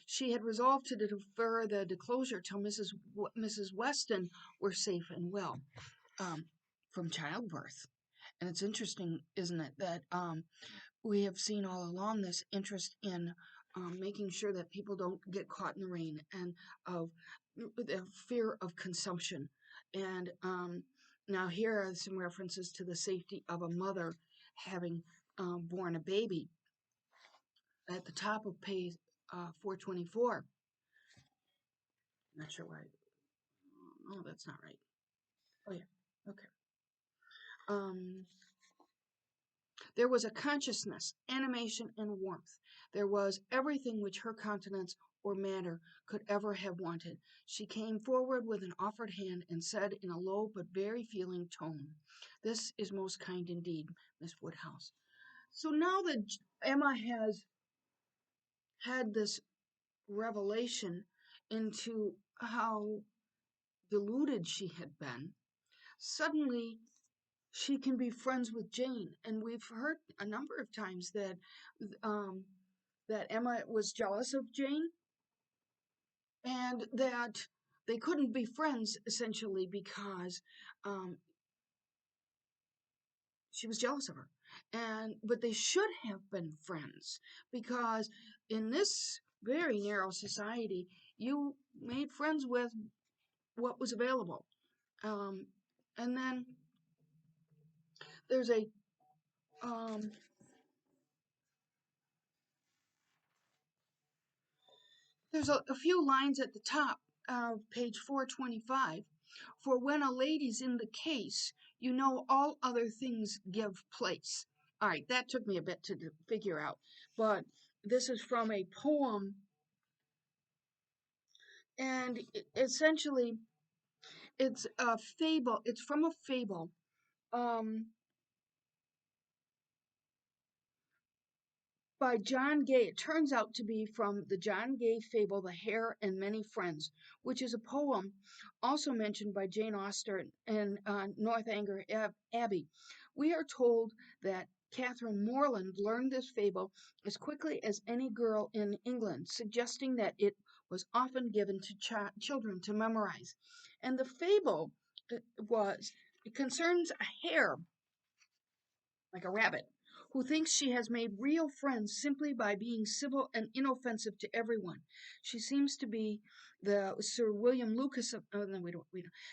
She had resolved to defer the disclosure till Mrs. Weston were safe and well from childbirth. And it's interesting, isn't it, that we have seen all along this interest in making sure that people don't get caught in the rain, and of the fear of consumption. And now here are some references to the safety of a mother having born a baby at the top of page 424. Not sure why. Oh, that's not right. Oh, yeah. Okay. Um, There was a consciousness, animation, and warmth. There was everything which her countenance or manner could ever have wanted. She came forward with an offered hand and said in a low but very feeling tone, "This is most kind indeed, Miss Woodhouse." So now that Emma has had this revelation into how deluded she had been, suddenly she can be friends with Jane. And we've heard a number of times um, that Emma was jealous of Jane, and that they couldn't be friends essentially because um, she was jealous of her. And but they should have been friends, because in this very narrow society, you made friends with what was available. Um, and then there's um, a few lines at the top of page 425. For when a lady's in the case, you know all other things give place. All right, that took me a bit to figure out, but this is from a poem, and essentially it's a fable. It's from a fable. Um, by John Gay. It turns out to be from the John Gay fable, The Hare and Many Friends, which is a poem also mentioned by Jane Austen in Northanger Abbey. We are told that Catherine Morland learned this fable as quickly as any girl in England, suggesting that it was often given to children to memorize. And the fable it concerns a hare, like a rabbit, who thinks she has made real friends simply by being civil and inoffensive to everyone. She seems to be the Sir William Lucas of. Oh, no, we don't.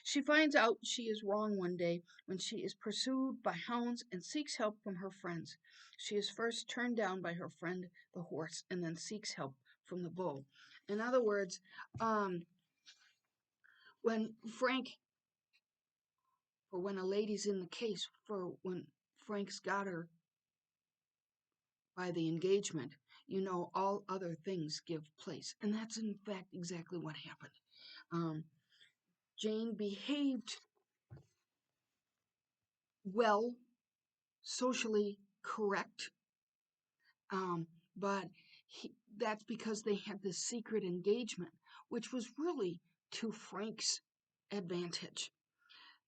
She finds out she is wrong one day when she is pursued by hounds and seeks help from her friends. She is first turned down by her friend the horse, and then seeks help from the bull. In other words, um, when Frank, or when a lady's in the case, for when Frank's got her by the engagement, you know all other things give place. And that's in fact exactly what happened. Um, Jane behaved well, socially correct, um, but that's because they had this secret engagement, which was really to Frank's advantage.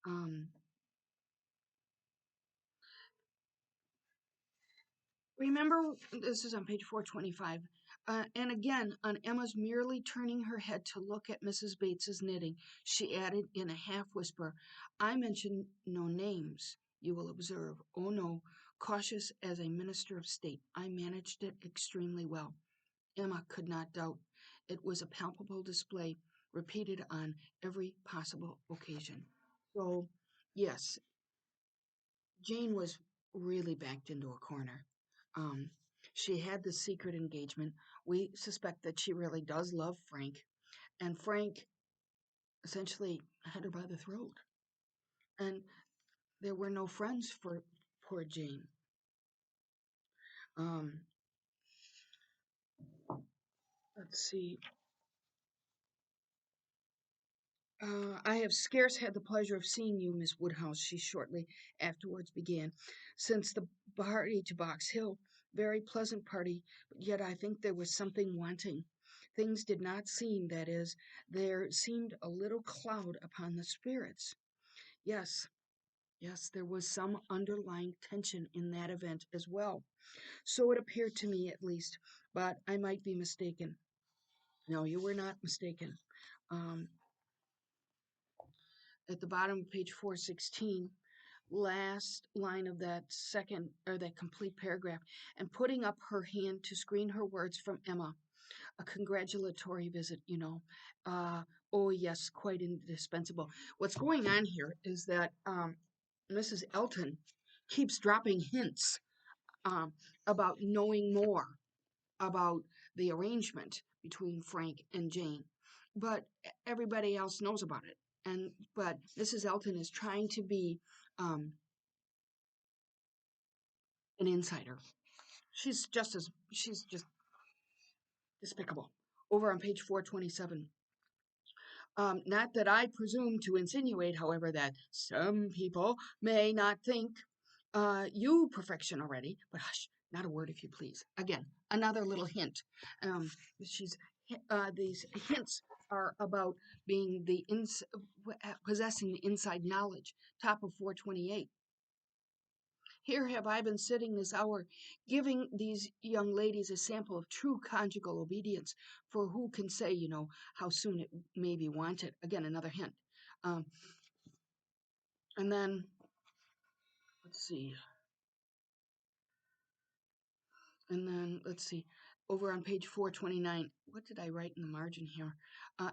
Um, Remember, this is on page 425. And again, on Emma's merely turning her head to look at Mrs. Bates's knitting, she added in a half whisper, "I mention no names, you will observe. Oh no, cautious as a minister of state, I managed it extremely well." Emma could not doubt. It was a palpable display, repeated on every possible occasion. So, yes, Jane was really backed into a corner. Um, she had the secret engagement. We suspect that she really does love Frank, and Frank essentially had her by the throat. And there were no friends for poor Jane. Um, let's see. I have scarce had the pleasure of seeing you, Miss Woodhouse, she shortly afterwards began, since the party to Box Hill. Very pleasant party, but yet I think there was something wanting. Things did not seem, that is, there seemed a little cloud upon the spirits. Yes, yes, there was some underlying tension in that event as well. So it appeared to me, at least, but I might be mistaken. No, you were not mistaken. Um, at the bottom of page 416, last line of that second or that complete paragraph and putting up her hand to screen her words from Emma. A congratulatory visit, you know. Oh, yes, quite indispensable. What's going on here is that Mrs. Elton keeps dropping hints um, about knowing more about the arrangement between Frank and Jane, but everybody else knows about it. But Mrs. Elton is trying to be um, an insider. She's just despicable. Over on page 427. Not that I presume to insinuate, however, that some people may not think you perfection already, but hush, not a word if you please. Again, another little hint. Um, she's these hints are about being possessing the inside knowledge. Top of 428. Here have I been sitting this hour, giving these young ladies a sample of true conjugal obedience, for who can say, you know, how soon it may be wanted? Again, another hint. Um, and then, let's see, let's see, over on page 429, what did I write in the margin here?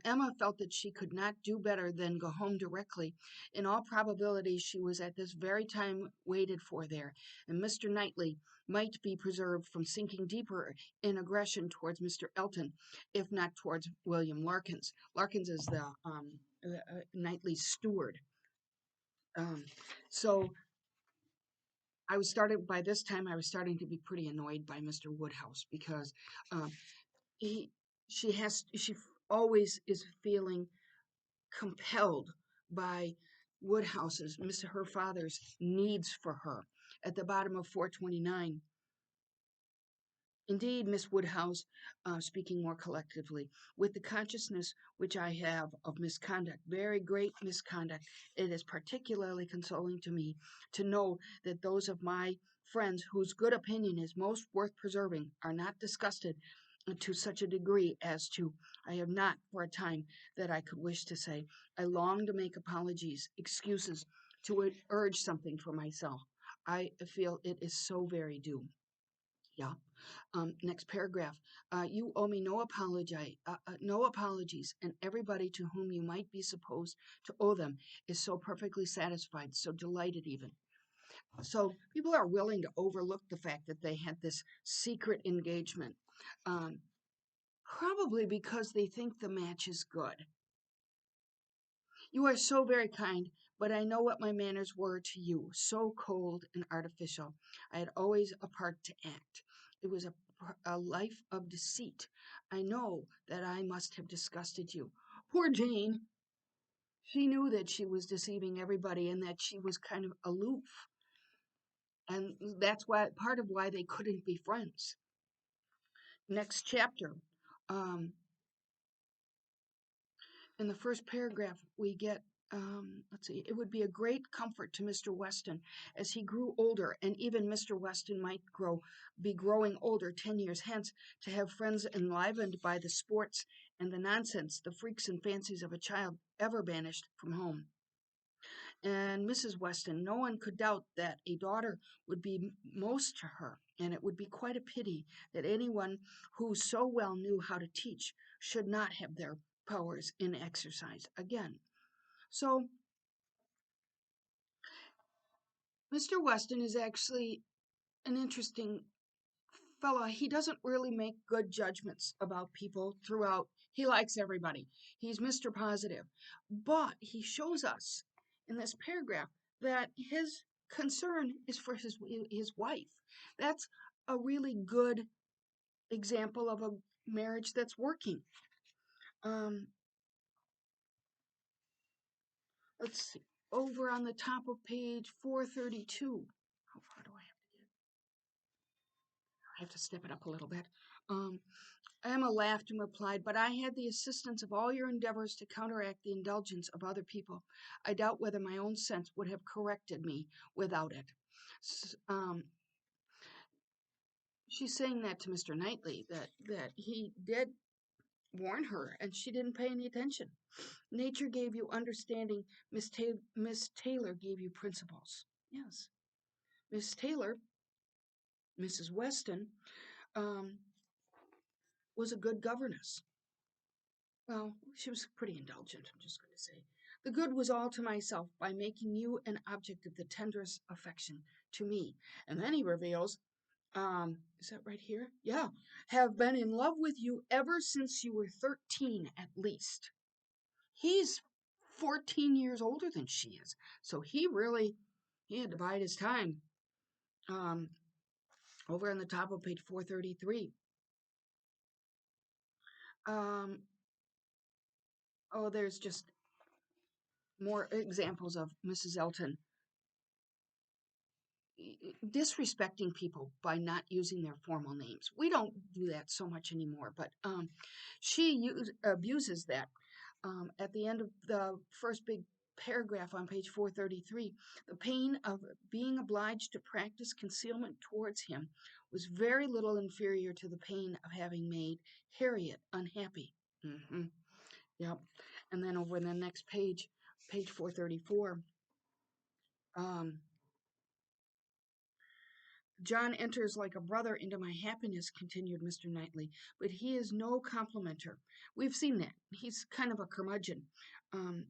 Emma felt that she could not do better than go home directly. In all probability, she was at this very time waited for there, and Mr. Knightley might be preserved from sinking deeper in aggression towards Mr. Elton, if not towards William Larkins. Larkins is the Knightley's steward. Um, so by this time I was starting to be pretty annoyed by Mr. Woodhouse because um, he she always is feeling compelled by Woodhouse's Mr. her father's needs for her. At the bottom of 429, indeed, Miss Woodhouse, speaking more collectively, with the consciousness which I have of misconduct, very great misconduct, it is particularly consoling to me to know that those of my friends whose good opinion is most worth preserving are not disgusted to such a degree as to, I have not for a time that I could wish to say. I long to make apologies, excuses, to urge something for myself. I feel it is so very due. Yeah. Next paragraph. You owe me no apologies, and everybody to whom you might be supposed to owe them is so perfectly satisfied, so delighted even. So people are willing to overlook the fact that they had this secret engagement, um, probably because they think the match is good. You are so very kind, but I know what my manners were to you, so cold and artificial. I had always a part to act. It was a life of deceit. I know that I must have disgusted you. Poor Jane! She knew that she was deceiving everybody and that she was kind of aloof. And that's why part of why they couldn't be friends. Next chapter. Um, in the first paragraph, we get, let's see, it would be a great comfort to Mr. Weston as he grew older, and even Mr. Weston might be growing older 10 years hence, to have friends enlivened by the sports and the nonsense, the freaks and fancies of a child ever banished from home. And Mrs. Weston, no one could doubt that a daughter would be most to her, and it would be quite a pity that anyone who so well knew how to teach should not have their powers in exercise again. So, Mr. Weston is actually an interesting fellow. He doesn't really make good judgments about people throughout. He likes everybody. He's Mr. Positive. But he shows us in this paragraph that his concern is for his wife. That's a really good example of a marriage that's working. Um, let's see. Over on the top of page 432. How far do I have to get? I have to step it up a little bit. Um, Emma laughed and replied, "But I had the assistance of all your endeavors to counteract the indulgence of other people. I doubt whether my own sense would have corrected me without it." She's saying that to Mr. Knightley, that he did warn her, and she didn't pay any attention. Nature gave you understanding, Miss Taylor gave you principles. Yes. Miss Taylor, Mrs. Weston, um, was a good governess. Well, she was pretty indulgent, I'm just going to say. The good was all to myself by making you an object of the tenderest affection to me. And then he reveals, is that right here? Yeah, have been in love with you ever since you were 13 at least. He's 14 years older than she is. So he had to bide his time. Um, over on the top of page 433. Um, oh, there's just more examples of Mrs. Elton disrespecting people by not using their formal names. We don't do that so much anymore, but abuses that. At the end of the first big paragraph on page 433, the pain of being obliged to practice concealment towards him was very little inferior to the pain of having made Harriet unhappy. Mm-hmm. Yep. And then over the next page, page 434, um, John enters like a brother into my happiness, continued Mr. Knightley, but he is no complimenter. We've seen that. He's kind of a curmudgeon. Um,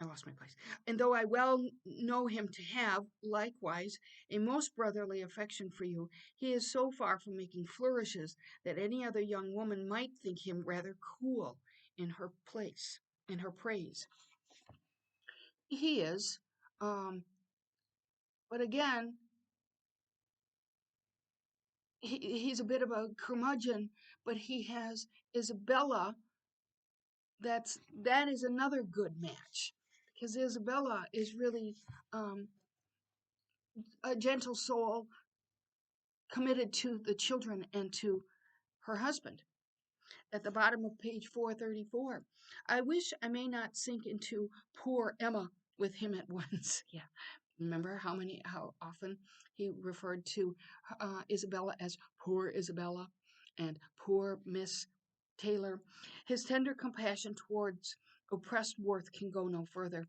I lost my place. And though I well know him to have, likewise, a most brotherly affection for you, he is so far from making flourishes that any other young woman might think him rather cool in her place, in her praise. He is, um, but again, he's a bit of a curmudgeon, but he has Isabella. That is another good match because Isabella is really um, a gentle soul committed to the children and to her husband. At the bottom of page 434, I wish I may not sink into poor Emma with him at once. Yeah. Remember how often he referred to Isabella as poor Isabella and poor Miss Taylor. His tender compassion towards oppressed Worth can go no further.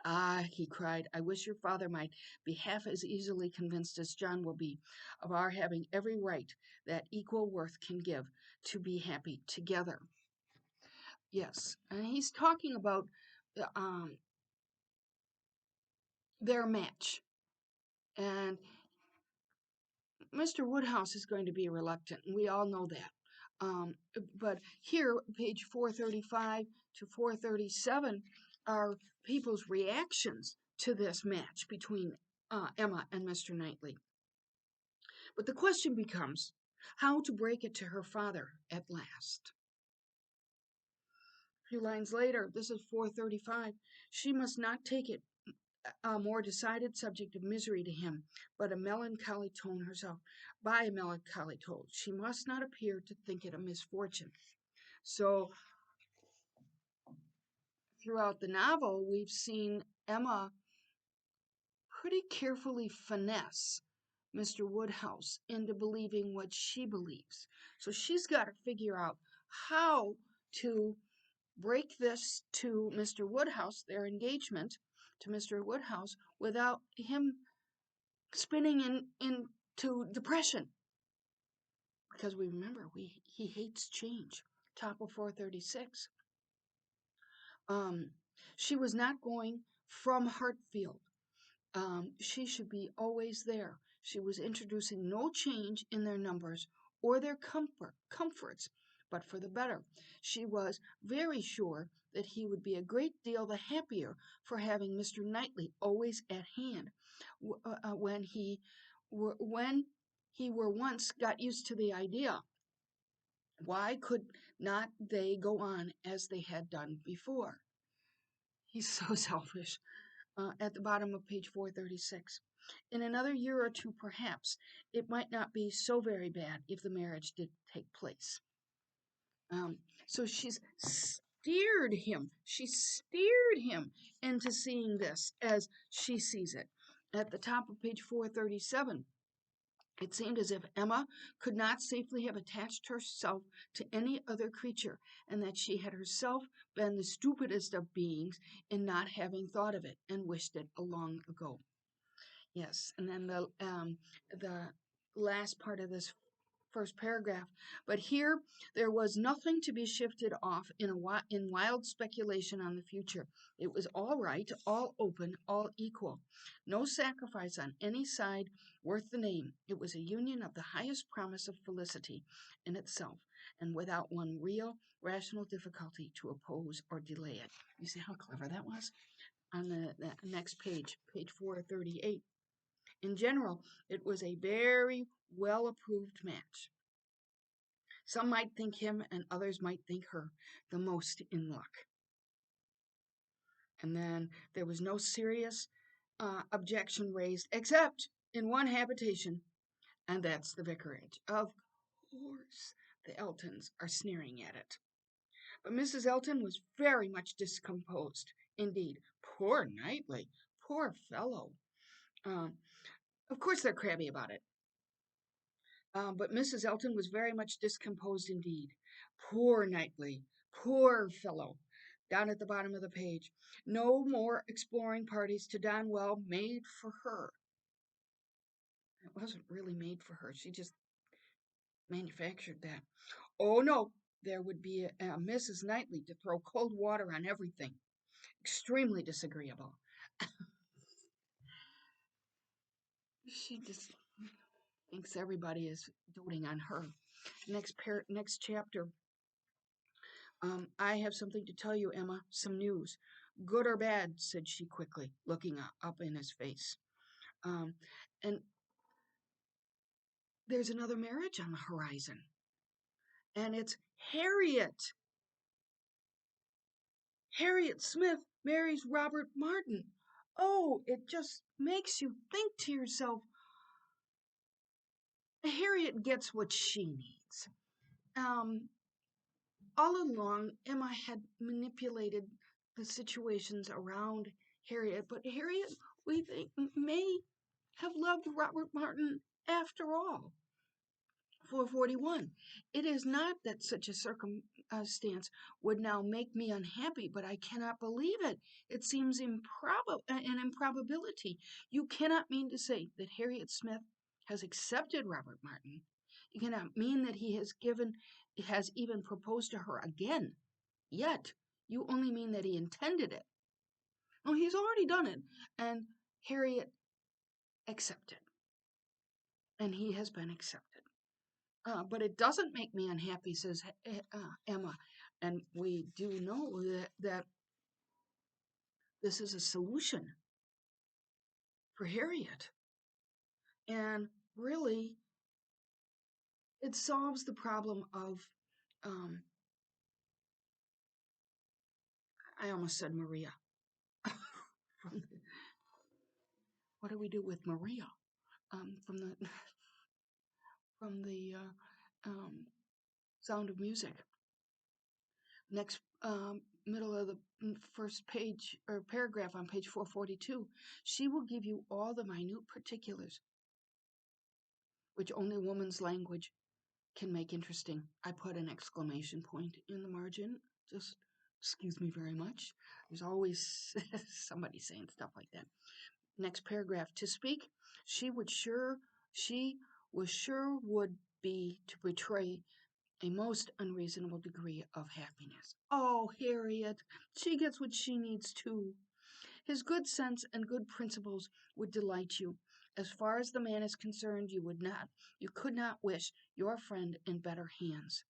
Ah, he cried, I wish your father might be half as easily convinced as John will be of our having every right that equal worth can give to be happy together. Yes, and he's talking about um, their match. And Mr. Woodhouse is going to be reluctant, and we all know that. But here, page 435 to 437, are people's reactions to this match between Emma and Mr. Knightley. But the question becomes how to break it to her father at last. A few lines later, this is 435, she must not take it a more decided subject of misery to him, but a melancholy tone herself. By a melancholy tone, she must not appear to think it a misfortune. So, throughout the novel, we've seen Emma pretty carefully finesse Mr. Woodhouse into believing what she believes. So, she's got to figure out how to break this to Mr. Woodhouse, their engagement to Mr. Woodhouse, without him spinning into depression. Because we remember he hates change. Top of 436. Um, she was not going from Hartfield. She should be always there. She was introducing no change in their numbers or their comforts, but for the better. She was very sure that he would be a great deal the happier for having Mr. Knightley always at hand when he were once got used to the idea. Why could not they go on as they had done before? He's so selfish. At the bottom of page 436. In another year or two, perhaps, it might not be so very bad if the marriage did take place. So she steered him into seeing this as she sees it. At the top of page 437, It seemed as if Emma could not safely have attached herself to any other creature, and that she had herself been the stupidest of beings in not having thought of it and wished it long ago. Yes, and then the last part of this first paragraph. But here there was nothing to be shifted off in wild speculation on the future. It was all right, all open, all equal. No sacrifice on any side worth the name. It was a union of the highest promise of felicity in itself, and without one real, rational difficulty to oppose or delay it. You see how clever that was? On the next page, page 438. In general, it was a very well approved match. Some might think him and others might think her the most in luck. And then there was no serious objection raised except in one habitation, and that's the vicarage. Of course, the Eltons are sneering at it. But Mrs. Elton was very much discomposed. Indeed, poor Knightley, poor fellow. Um, of course, they're crabby about it. But Mrs. Elton was very much discomposed indeed. Poor Knightley, poor fellow. Down at the bottom of the page. No more exploring parties to Donwell made for her. It wasn't really made for her. She just manufactured that. Oh no, there would be a Mrs. Knightley to throw cold water on everything. Extremely disagreeable. She just thinks everybody is doting on her. Next chapter. I have something to tell you, Emma, some news. Good or bad, said she quickly, looking up in his face. Um, and there's another marriage on the horizon. And it's Harriet. Harriet Smith marries Robert Martin. Oh, it just makes you think to yourself, Harriet gets what she needs. Um, all along, Emma had manipulated the situations around Harriet, but Harriet, we think, may have loved Robert Martin after all. 441. It is not that such a circumstance would now make me unhappy, but I cannot believe it. It seems an improbability. You cannot mean to say that Harriet Smith has accepted Robert Martin. You cannot mean that he has even proposed to her again. Yet, you only mean that he intended it. Oh, he's already done it, and Harriet accepted, and he has been accepted. But it doesn't make me unhappy, says Emma. And we do know that this is a solution for Harriet. And really, it solves the problem of, I almost said Maria. What do we do with Maria? From the from the Sound of Music. Next, middle of the first page or paragraph on page 442, she will give you all the minute particulars which only woman's language can make interesting. I put an exclamation point in the margin. Just excuse me very much. There's always somebody saying stuff like that. Next paragraph. To speak, she was sure would be to betray a most unreasonable degree of happiness. Oh, Harriet, she gets what she needs too. His good sense and good principles would delight you. As far as the man is concerned, you could not wish your friend in better hands.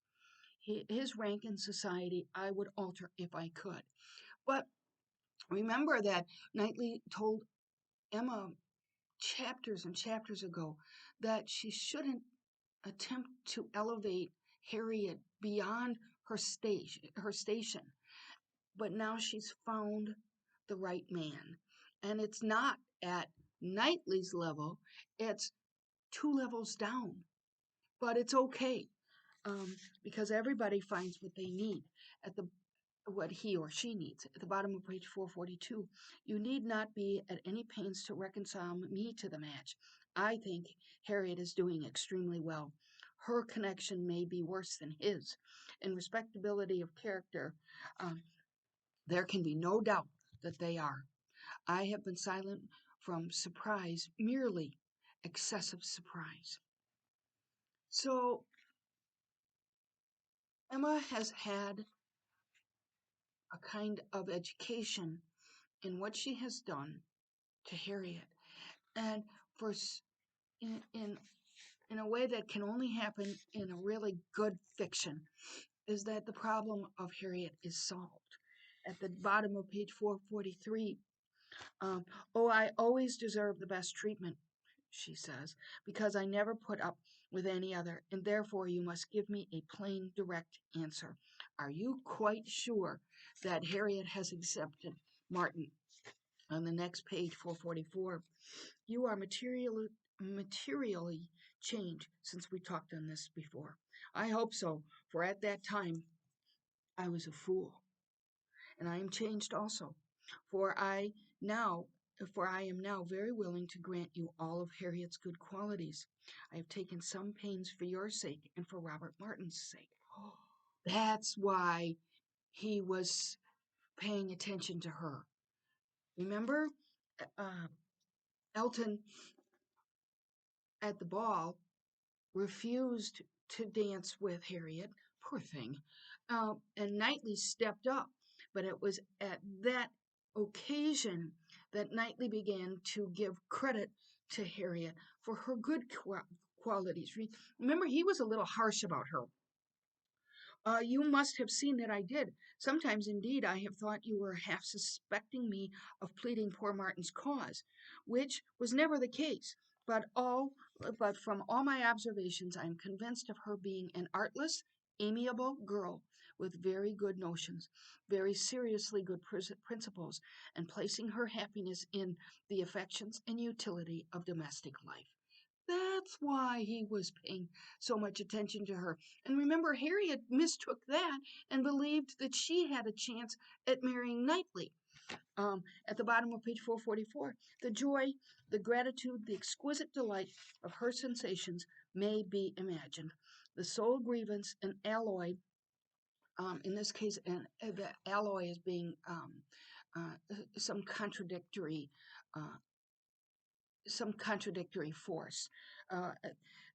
His rank in society I would alter if I could. But remember that Knightley told Emma chapters and chapters ago that she shouldn't attempt to elevate Harriet beyond her station. But now she's found the right man. And it's not at Knightley's level, it's 2 levels down. But it's okay, because everybody finds what they need at what he or she needs. At the bottom of page 442, you need not be at any pains to reconcile me to the match. I think Harriet is doing extremely well. Her connection may be worse than his. In respectability of character, um, there can be no doubt that they are. I have been silent from surprise, merely excessive surprise. So Emma has had a kind of education in what she has done to Harriet, and for in a way that can only happen in a really good fiction, is that the problem of Harriet is solved. At the bottom of page 443, um, oh, I always deserve the best treatment, she says, because I never put up with any other, and therefore you must give me a plain, direct answer. Are you quite sure that Harriet has accepted Martin? On the next page, 444, you are materially changed since we talked on this before. I hope so, for at that time I was a fool, and I am changed also, for I now for I am now very willing to grant you all of Harriet's good qualities. I have taken some pains for your sake and for Robert Martin's sake. That's why he was paying attention to her. Remember, uh, Elton at the ball refused to dance with Harriet, poor thing, and Knightley stepped up. But it was at that occasion that Knightley began to give credit to Harriet for her good qualities. Remember, he was a little harsh about her. You must have seen that I did. Sometimes, indeed, I have thought you were half suspecting me of pleading poor Martin's cause, which was never the case. But all, but from all my observations, I am convinced of her being an artless, amiable girl with very good notions, very seriously good principles, and placing her happiness in the affections and utility of domestic life. That's why he was paying so much attention to her. And remember, Harriet mistook that and believed that she had a chance at marrying Knightley. At the bottom of page 444, the joy, the gratitude, the exquisite delight of her sensations may be imagined. The sole grievance and alloy, in this case, and the alloy is being some contradictory uh, force. Uh,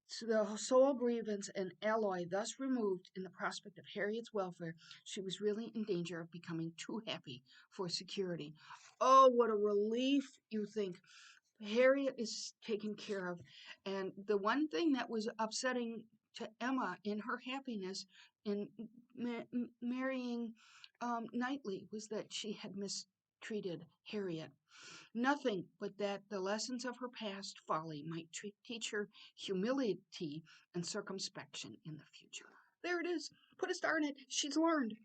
so the sole grievance and alloy thus removed in the prospect of Harriet's welfare, she was really in danger of becoming too happy for security. Oh, what a relief, you think. Harriet is taken care of. And the one thing that was upsetting to Emma in her happiness in marrying Knightley was that she had mistreated Harriet. Nothing but that the lessons of her past folly might teach her humility and circumspection in the future. There it is. Put a star in it. She's learned.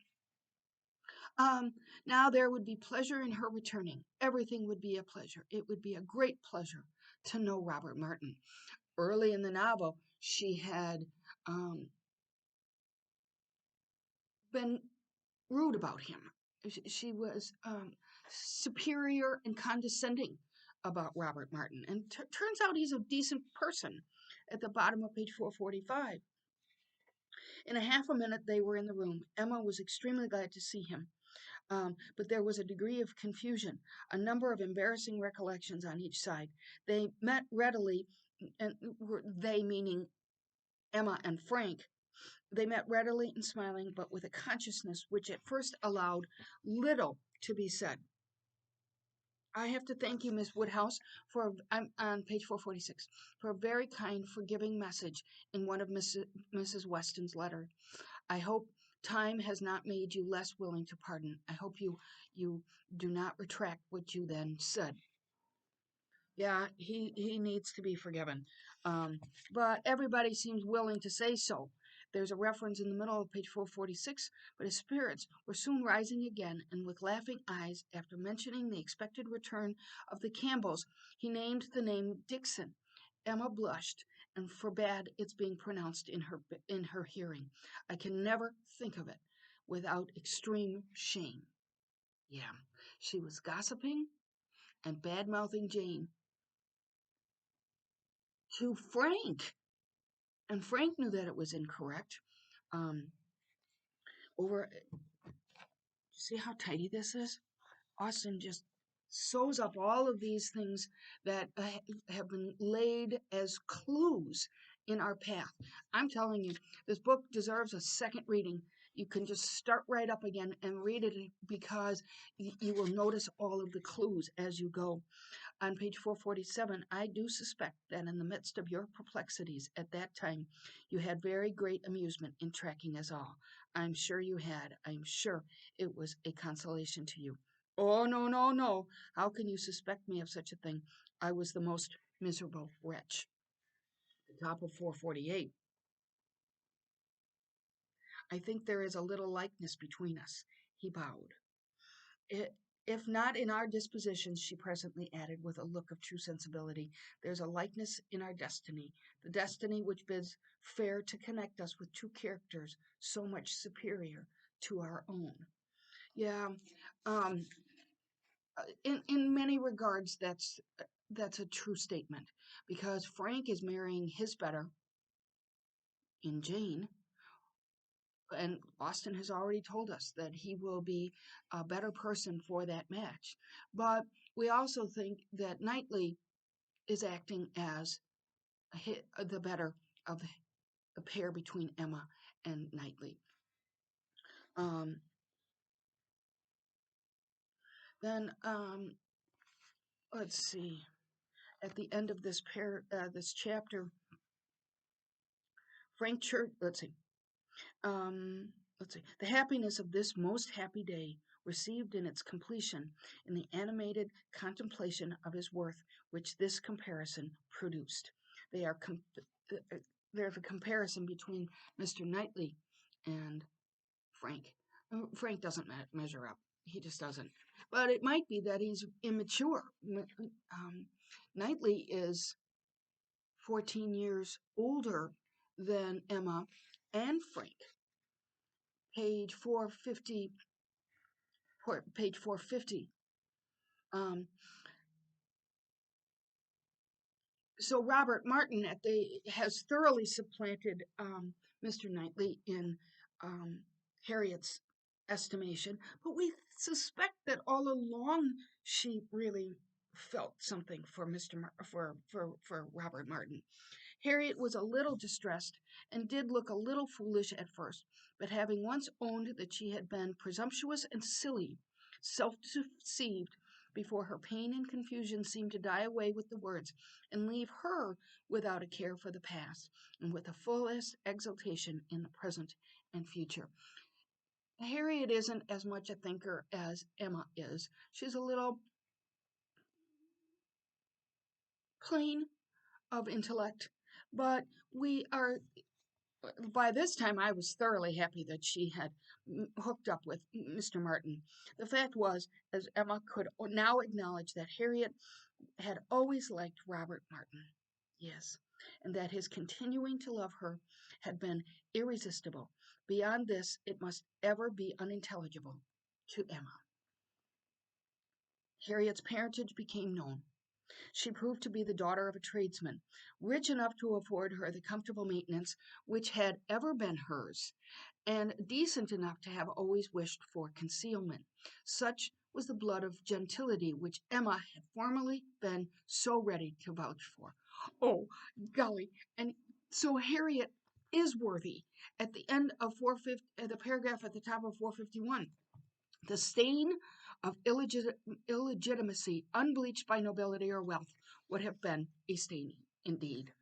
Um, Now there would be pleasure in her returning. Everything would be a pleasure. It would be a great pleasure to know Robert Martin. Early in the novel, she had been rude about him. She was superior and condescending about Robert Martin. And turns out he's a decent person. At the bottom of page 445. In a half a minute, they were in the room. Emma was extremely glad to see him. But there was a degree of confusion, a number of embarrassing recollections on each side. They met readily, and they meaning Emma and Frank, they met readily and smiling, but with a consciousness which at first allowed little to be said. I have to thank you, Miss Woodhouse, I'm on page 446, for a very kind, forgiving message in one of Mrs. Weston's letters. I hope time has not made you less willing to pardon. I hope you do not retract what you then said. Yeah, he needs to be forgiven. Um, but everybody seems willing to say so. There's a reference in the middle of page 446, but his spirits were soon rising again, and with laughing eyes, after mentioning the expected return of the Campbells, he named the name Dixon. Emma blushed and forbade its being pronounced in her hearing. I can never think of it without extreme shame. Yeah, she was gossiping and bad mouthing Jane to Frank. And Frank knew that it was incorrect. Um, over, see how tidy this is? Austin just sews up all of these things that have been laid as clues in our path. I'm telling you, this book deserves a second reading. You can just start right up again and read it because you will notice all of the clues as you go. On page 447, I do suspect that in the midst of your perplexities at that time, you had very great amusement in tracking us all. I'm sure you had. I'm sure it was a consolation to you. Oh, no, no, no. How can you suspect me of such a thing? I was the most miserable wretch. The top of 448. I think there is a little likeness between us. He bowed. It, if not in our dispositions, she presently added with a look of true sensibility, there's a likeness in our destiny, the destiny which bids fair to connect us with two characters so much superior to our own. Yeah, um, in many regards, that's a true statement because Frank is marrying his better in Jane, and Austin has already told us that he will be a better person for that match. But we also think that Knightley is acting as the better of the pair between Emma and Knightley. Um, then let's see. At the end of this chapter, Frank Church. Um, let's see. The happiness of this most happy day received in its completion in the animated contemplation of his worth, which this comparison produced. They are there's a comparison between Mr. Knightley and Frank. Frank doesn't measure up. He just doesn't. But it might be that he's immature. Knightley is 14 years older than Emma and Frank. Page 450. Page 450. Um, so Robert Martin has thoroughly supplanted Mr. Knightley in Harriet's estimation, but we suspect that all along she really felt something for for Robert Martin. Harriet was a little distressed and did look a little foolish at first, but having once owned that she had been presumptuous and silly, self-deceived, before her pain and confusion seemed to die away with the words and leave her without a care for the past and with the fullest exultation in the present and future. Harriet isn't as much a thinker as Emma is. She's a little plain of intellect, but we are by this time, I was thoroughly happy that she had hooked up with Mr. Martin. The fact was, as Emma could now acknowledge, that Harriet had always liked Robert Martin. Yes, and that his continuing to love her had been irresistible. Beyond this, it must ever be unintelligible to Emma. Harriet's parentage became known. She proved to be the daughter of a tradesman, rich enough to afford her the comfortable maintenance which had ever been hers, and decent enough to have always wished for concealment. Such was the blood of gentility which Emma had formerly been so ready to vouch for. Oh, golly! And so Harriet is worthy. At the end of the paragraph at the top of 451. The stain of illegitimacy, unbleached by nobility or wealth, would have been a stain indeed.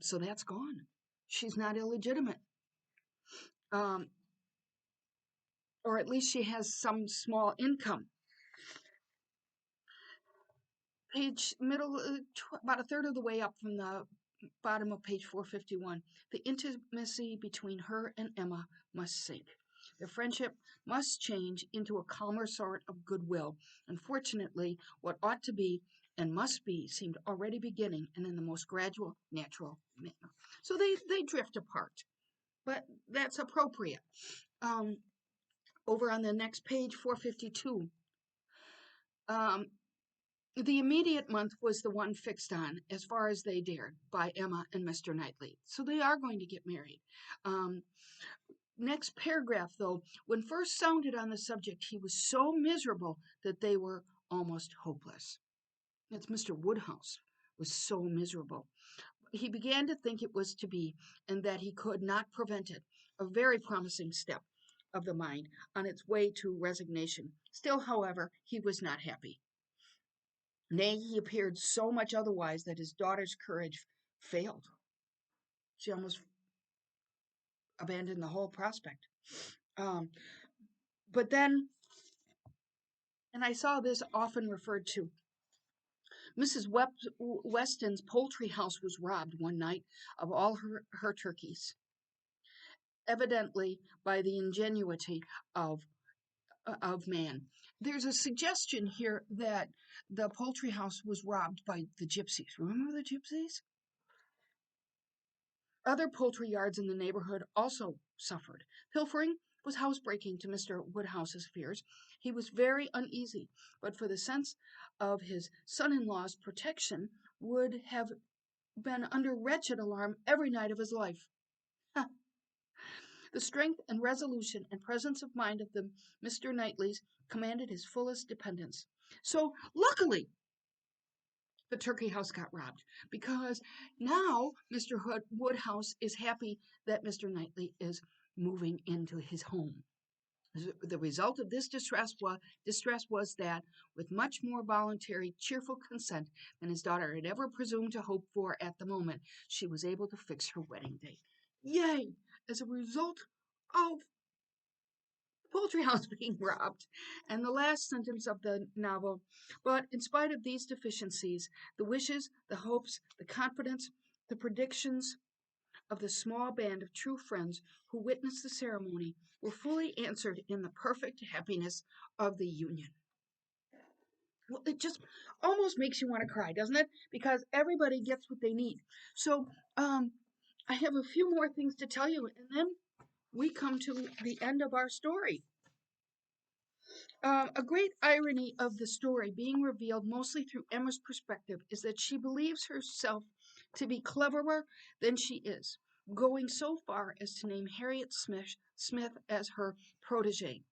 So that's gone. She's not illegitimate. Um, or at least she has some small income. About a third of the way up from the bottom of page 451, the intimacy between her and Emma must sink. The friendship must change into a calmer sort of goodwill. Unfortunately, what ought to be and must be seemed already beginning, and in the most gradual, natural manner. So they drift apart, but that's appropriate. Um, Over on the next page, 452, um, The immediate month was the one fixed on, as far as they dared, by Emma and Mr. Knightley. So they are going to get married. Um, Next paragraph, though, when first sounded on the subject, he was so miserable that they were almost hopeless. That's Mr. Woodhouse was so miserable. He began to think it was to be, and that he could not prevent it. A very promising step of the mind on its way to resignation. Still, however, he was not happy. Nay, he appeared so much otherwise that his daughter's courage failed. She almost abandoned the whole prospect. Um, but then, and I saw this often referred to, Mrs. Weston's poultry house was robbed one night of all her turkeys, evidently by the ingenuity of man. There's a suggestion here that the poultry house was robbed by the gypsies. Remember the gypsies? Other poultry yards in the neighborhood also suffered. Pilfering was housebreaking to Mr. Woodhouse's fears. He was very uneasy, but for the sense of his son-in-law's protection, would have been under wretched alarm every night of his life. The strength and resolution and presence of mind of the Mr. Knightleys commanded his fullest dependence. So, luckily, the turkey house got robbed because now Mr. Woodhouse is happy that Mr. Knightley is moving into his home. The result of this distress was that, with much more voluntary, cheerful consent than his daughter had ever presumed to hope for at the moment, she was able to fix her wedding date. Yay! As a result of the poultry house being robbed, and the last sentence of the novel. But in spite of these deficiencies, the wishes, the hopes, the confidence, the predictions of the small band of true friends who witnessed the ceremony were fully answered in the perfect happiness of the union. Well, it just almost makes you want to cry, doesn't it? Because everybody gets what they need. So, I have a few more things to tell you, and then we come to the end of our story. A great irony of the story being revealed mostly through Emma's perspective is that she believes herself to be cleverer than she is, going so far as to name Harriet Smith as her protege.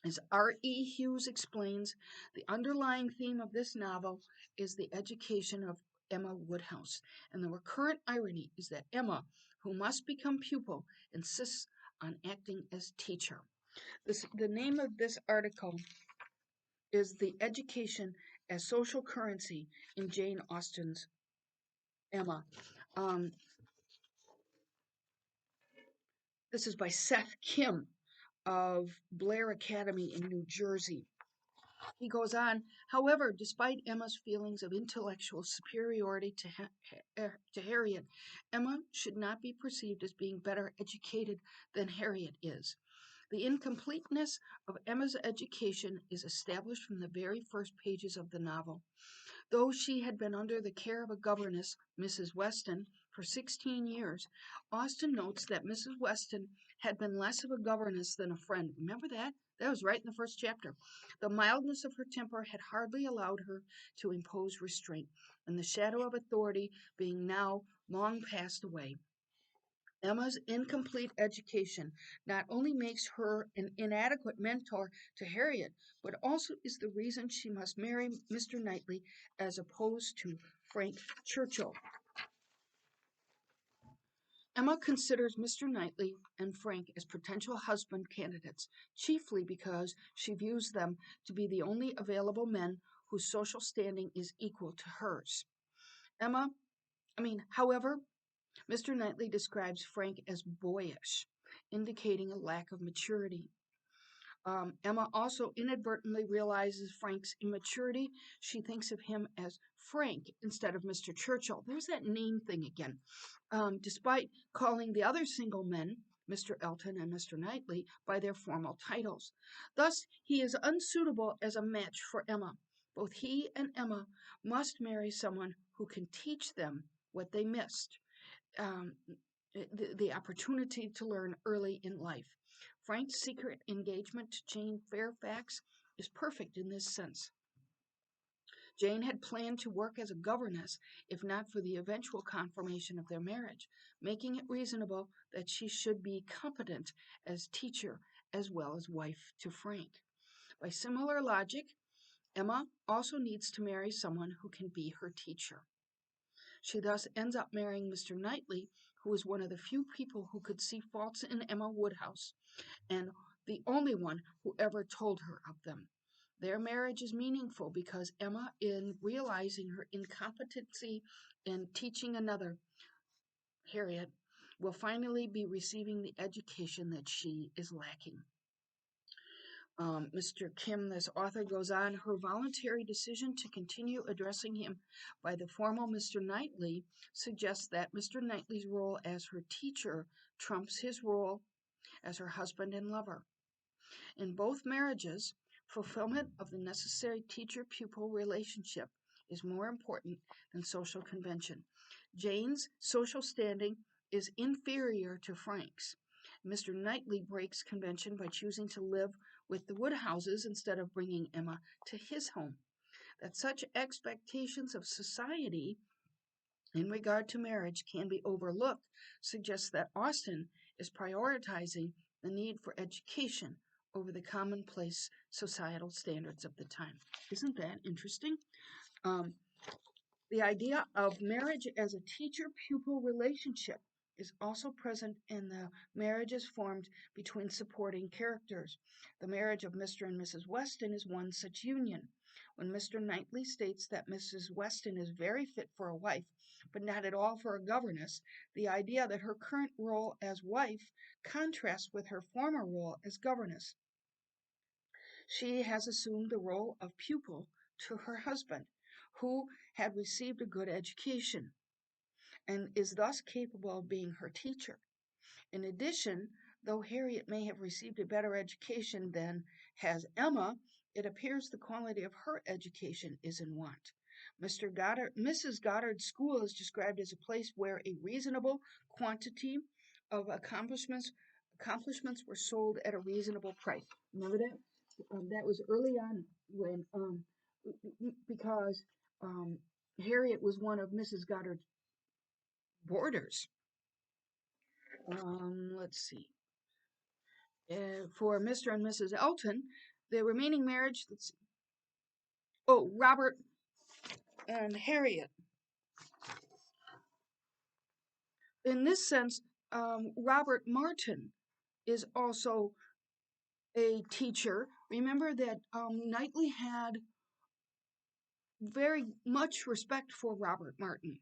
As R.E. Hughes explains, the underlying theme of this novel is the education of Emma Woodhouse, and the recurrent irony is that Emma, who must become pupil, insists on acting as teacher. The name of this article is The Education as Social Currency in Jane Austen's Emma. Um, this is by Seth Kim of Blair Academy in New Jersey. He goes on, however, despite Emma's feelings of intellectual superiority to Harriet, Emma should not be perceived as being better educated than Harriet is. The incompleteness of Emma's education is established from the very first pages of the novel. Though she had been under the care of a governess, Mrs. Weston, for 16 years, Austen notes that Mrs. Weston had been less of a governess than a friend. Remember that? That was right in the first chapter. The mildness of her temper had hardly allowed her to impose restraint, and the shadow of authority being now long passed away. Emma's incomplete education not only makes her an inadequate mentor to Harriet, but also is the reason she must marry Mr. Knightley as opposed to Frank Churchill. Emma considers Mr. Knightley and Frank as potential husband candidates, chiefly because she views them to be the only available men whose social standing is equal to hers. However, Mr. Knightley describes Frank as boyish, indicating a lack of maturity. Emma also inadvertently realizes Frank's immaturity. She thinks of him as Frank instead of Mr. Churchill. There's that name thing again. Despite calling the other single men, Mr. Elton and Mr. Knightley, by their formal titles. Thus, he is unsuitable as a match for Emma. Both he and Emma must marry someone who can teach them what they missed. Um, the opportunity to learn early in life. Frank's secret engagement to Jane Fairfax is perfect in this sense. Jane had planned to work as a governess, if not for the eventual confirmation of their marriage, making it reasonable that she should be competent as teacher as well as wife to Frank. By similar logic, Emma also needs to marry someone who can be her teacher. She thus ends up marrying Mr. Knightley, who was one of the few people who could see faults in Emma Woodhouse, and the only one who ever told her of them. Their marriage is meaningful because Emma, in realizing her incompetency in teaching another, Harriet, will finally be receiving the education that she is lacking. Mr. Kim, this author, goes on, her voluntary decision to continue addressing him by the formal Mr. Knightley suggests that Mr. Knightley's role as her teacher trumps his role as her husband and lover. In both marriages, fulfillment of the necessary teacher-pupil relationship is more important than social convention. Jane's social standing is inferior to Frank's. Mr. Knightley breaks convention by choosing to live with the Woodhouses instead of bringing Emma to his home. That such expectations of society in regard to marriage can be overlooked suggests that Austen is prioritizing the need for education over the commonplace societal standards of the time. Isn't that interesting? Um, the idea of marriage as a teacher-pupil relationship is also present in the marriages formed between supporting characters. The marriage of Mr. and Mrs. Weston is one such union. When Mr. Knightley states that Mrs. Weston is very fit for a wife, but not at all for a governess, the idea that her current role as wife contrasts with her former role as governess. She has assumed the role of pupil to her husband, who had received a good education and is thus capable of being her teacher. In addition, though Harriet may have received a better education than has Emma, it appears the quality of her education is in want. Mrs. Goddard's school is described as a place where a reasonable quantity of accomplishments were sold at a reasonable price. Remember that? That was early on when, because um, Harriet was one of Mrs. Goddard's boarders. Let's see. For Mr. and Mrs. Elton, the remaining marriage, let's see. Oh, Robert and Harriet. In this sense, Robert Martin is also a teacher. Remember that Knightley had very much respect for Robert Martin.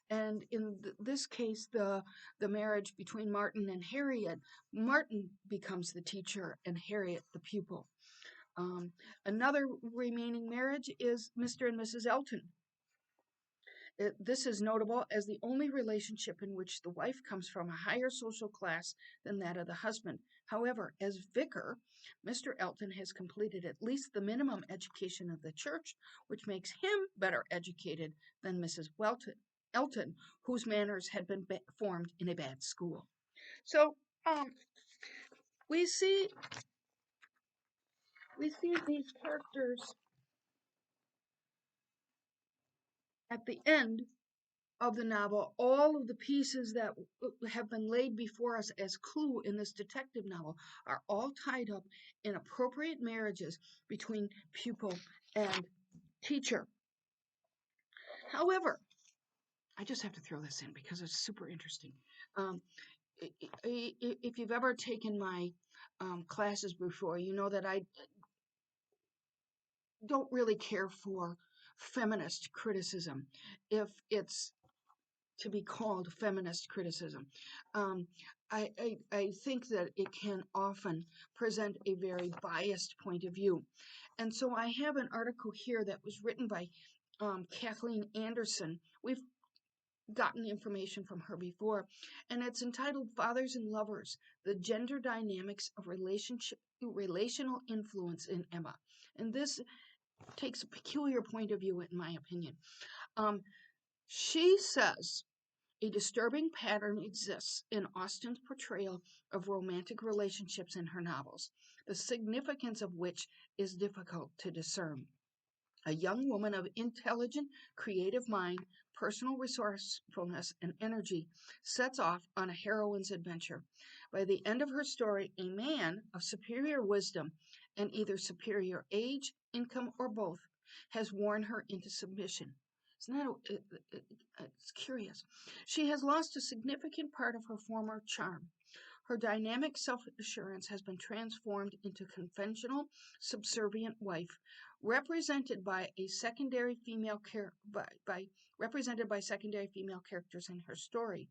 And in this case, the marriage between Martin and Harriet, Martin becomes the teacher and Harriet the pupil. Another remaining marriage is Mr. and Mrs. Elton. This is notable as the only relationship in which the wife comes from a higher social class than that of the husband. However, as vicar, Mr. Elton has completed at least the minimum education of the church, which makes him better educated than Mrs. Elton, whose manners had been formed in a bad school. So we see these characters at the end of the novel. All of the pieces that have been laid before us as clue in this detective novel are all tied up in appropriate marriages between pupil and teacher. However, I just have to throw this in because it's super interesting. If you've ever taken my classes before, you know that I don't really care for feminist criticism if it's to be called feminist criticism. Um, I think that it can often present a very biased point of view. And so I have an article here that was written by Kathleen Anderson. We've gotten information from her before, and it's entitled Fathers and Lovers, The Gender Dynamics of Relational Influence in Emma. And this takes a peculiar point of view, in my opinion. She says, a disturbing pattern exists in Austen's portrayal of romantic relationships in her novels, the significance of which is difficult to discern. A young woman of intelligent, creative mind, personal resourcefulness, and energy sets off on a heroine's adventure. By the end of her story, a man of superior wisdom and either superior age, income, or both has worn her into submission. Isn't that it's curious? She has lost a significant part of her former charm. Her dynamic self-assurance has been transformed into conventional, subservient wife, represented by a secondary female represented by secondary female characters in her story.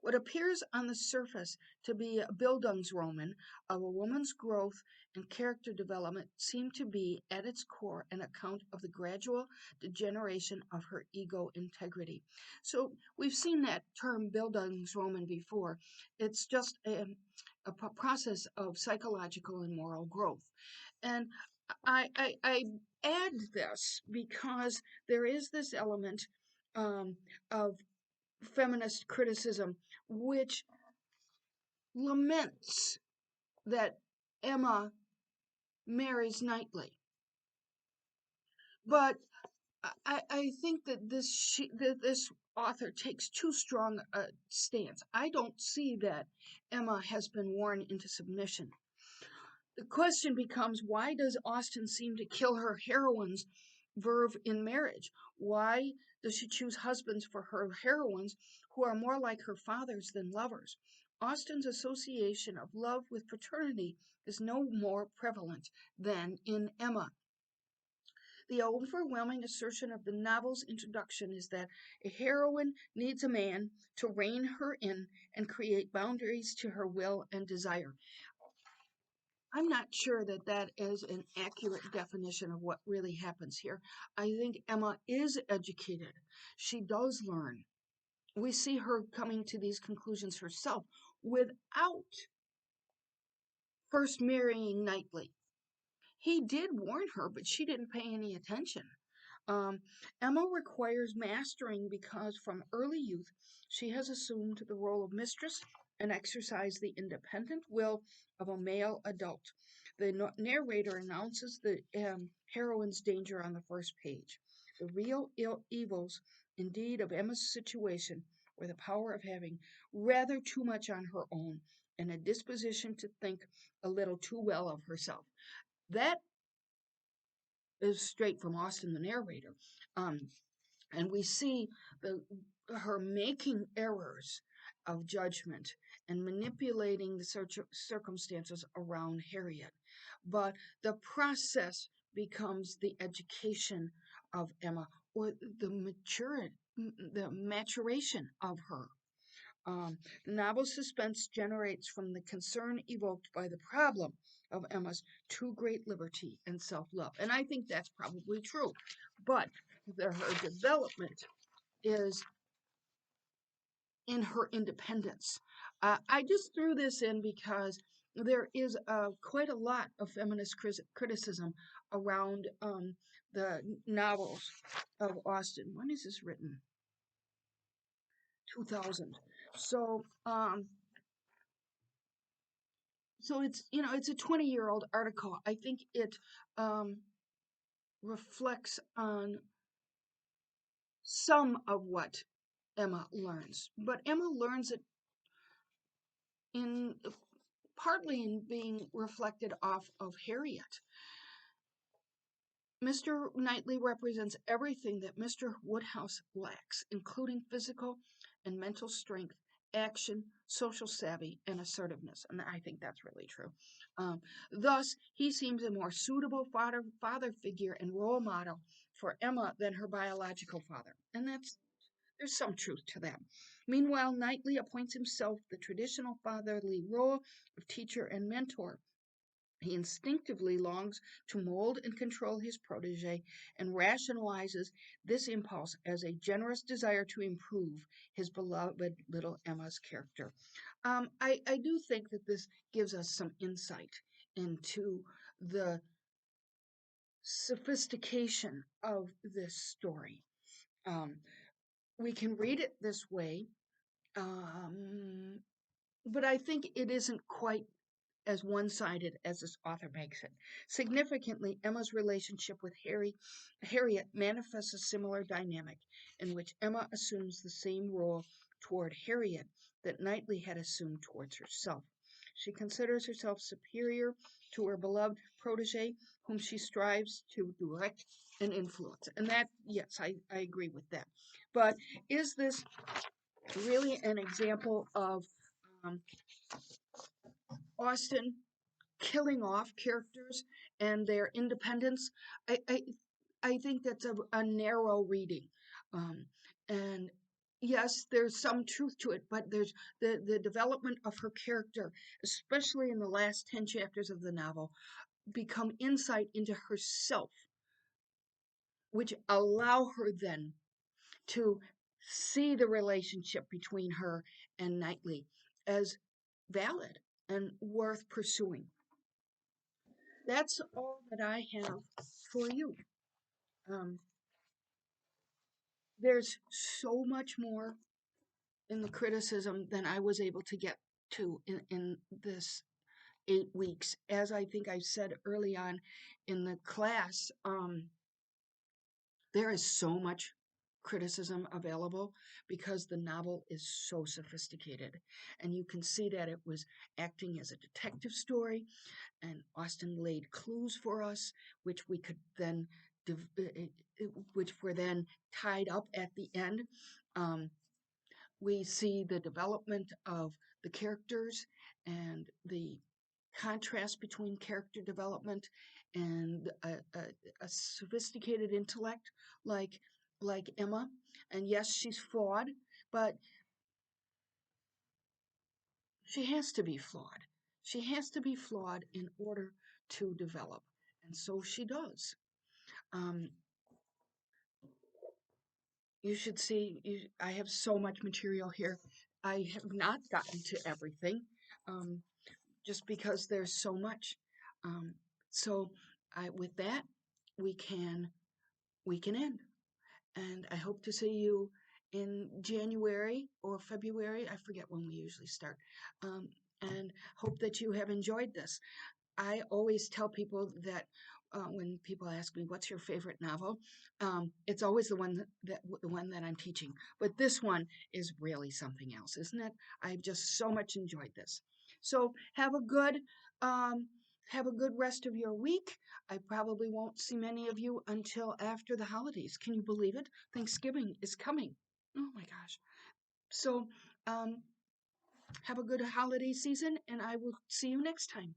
What appears on the surface to be a Bildungsroman of a woman's growth and character development seem to be, at its core, an account of the gradual degeneration of her ego integrity. So we've seen that term Bildungsroman before. It's just a process of psychological and moral growth. And I add this because there is this element of feminist criticism, which laments that Emma marries Knightley. But I think that this author takes too strong a stance. I don't see that Emma has been worn into submission. The question becomes, why does Austen seem to kill her heroines verve in marriage? Why does she choose husbands for her heroines who are more like her fathers than lovers? Austen's association of love with paternity is no more prevalent than in Emma. The overwhelming assertion of the novel's introduction is that a heroine needs a man to rein her in and create boundaries to her will and desire. I'm not sure that that is an accurate definition of what really happens here. I think Emma is educated. She does learn. We see her coming to these conclusions herself without first marrying Knightley. He did warn her, but she didn't pay any attention. Emma requires mastering because from early youth she has assumed the role of mistress and exercised the independent will of a male adult. The narrator announces the heroine's danger on the first page. The real evils, indeed, of Emma's situation were the power of having rather too much on her own and a disposition to think a little too well of herself. That is straight from Austen, the narrator. Um, and we see her making errors of judgment and manipulating the circumstances around Harriet. But the process becomes the education of Emma, or the maturation of her. The novel's suspense generates from the concern evoked by the problem of Emma's too great liberty and self love. And I think that's probably true. But her development is in her independence. I just threw this in because there is quite a lot of feminist criticism around the novels of Austen. When is this written? 2000. So, so it's a 20-year-old article. I think it um, reflects on some of what Emma learns, but Emma learns it in partly in being reflected off of Harriet. Mr. Knightley represents everything that Mr. Woodhouse lacks, including physical and mental strength, action, social savvy, and assertiveness. And I think that's really true. Thus, he seems a more suitable father figure and role model for Emma than her biological father. And there's some truth to that. Meanwhile, Knightley appoints himself the traditional fatherly role of teacher and mentor. He instinctively longs to mold and control his protege and rationalizes this impulse as a generous desire to improve his beloved little Emma's character. I do think that this gives us some insight into the sophistication of this story. Um, we can read it this way, but I think it isn't quite as one-sided as this author makes it. Significantly, Emma's relationship with Harriet manifests a similar dynamic in which Emma assumes the same role toward Harriet that Knightley had assumed towards herself. She considers herself superior to her beloved protege, whom she strives to direct and influence. And that, yes, I agree with that. But is this really an example of um, Austen killing off characters and their independence? I I, I think that's a narrow reading, um, and yes, there's some truth to it, but there's the development of her character, especially in the last 10 chapters of the novel, become insight into herself, which allow her then to see the relationship between her and Knightley as valid and worth pursuing. That's all that I have for you. Um, there's so much more in the criticism than I was able to get to in this 8 weeks. As I think I said early on in the class, there is so much criticism available because the novel is so sophisticated. And you can see that it was acting as a detective story, and Austen laid clues for us, which we could then, which were then tied up at the end. Um, we see the development of the characters and the contrast between character development and a sophisticated intellect like like Emma. And yes, she's flawed, but she has to be flawed. She has to be flawed in order to develop, and so she does. Um, you should see. I have so much material here. I have not gotten to everything. Um, just because there's so much. Um, so with that, we can we can end. And I hope to see you in January or February. I forget when we usually start. And hope that you have enjoyed this. I always tell people that when people ask me what's your favorite novel, it's always the one that I'm teaching. But this one is really something else, isn't it? I've just so much enjoyed this. So um, have a good rest of your week. I probably won't see many of you until after the holidays. Can you believe it? Thanksgiving is coming. Oh my gosh. So um, have a good holiday season, and I will see you next time.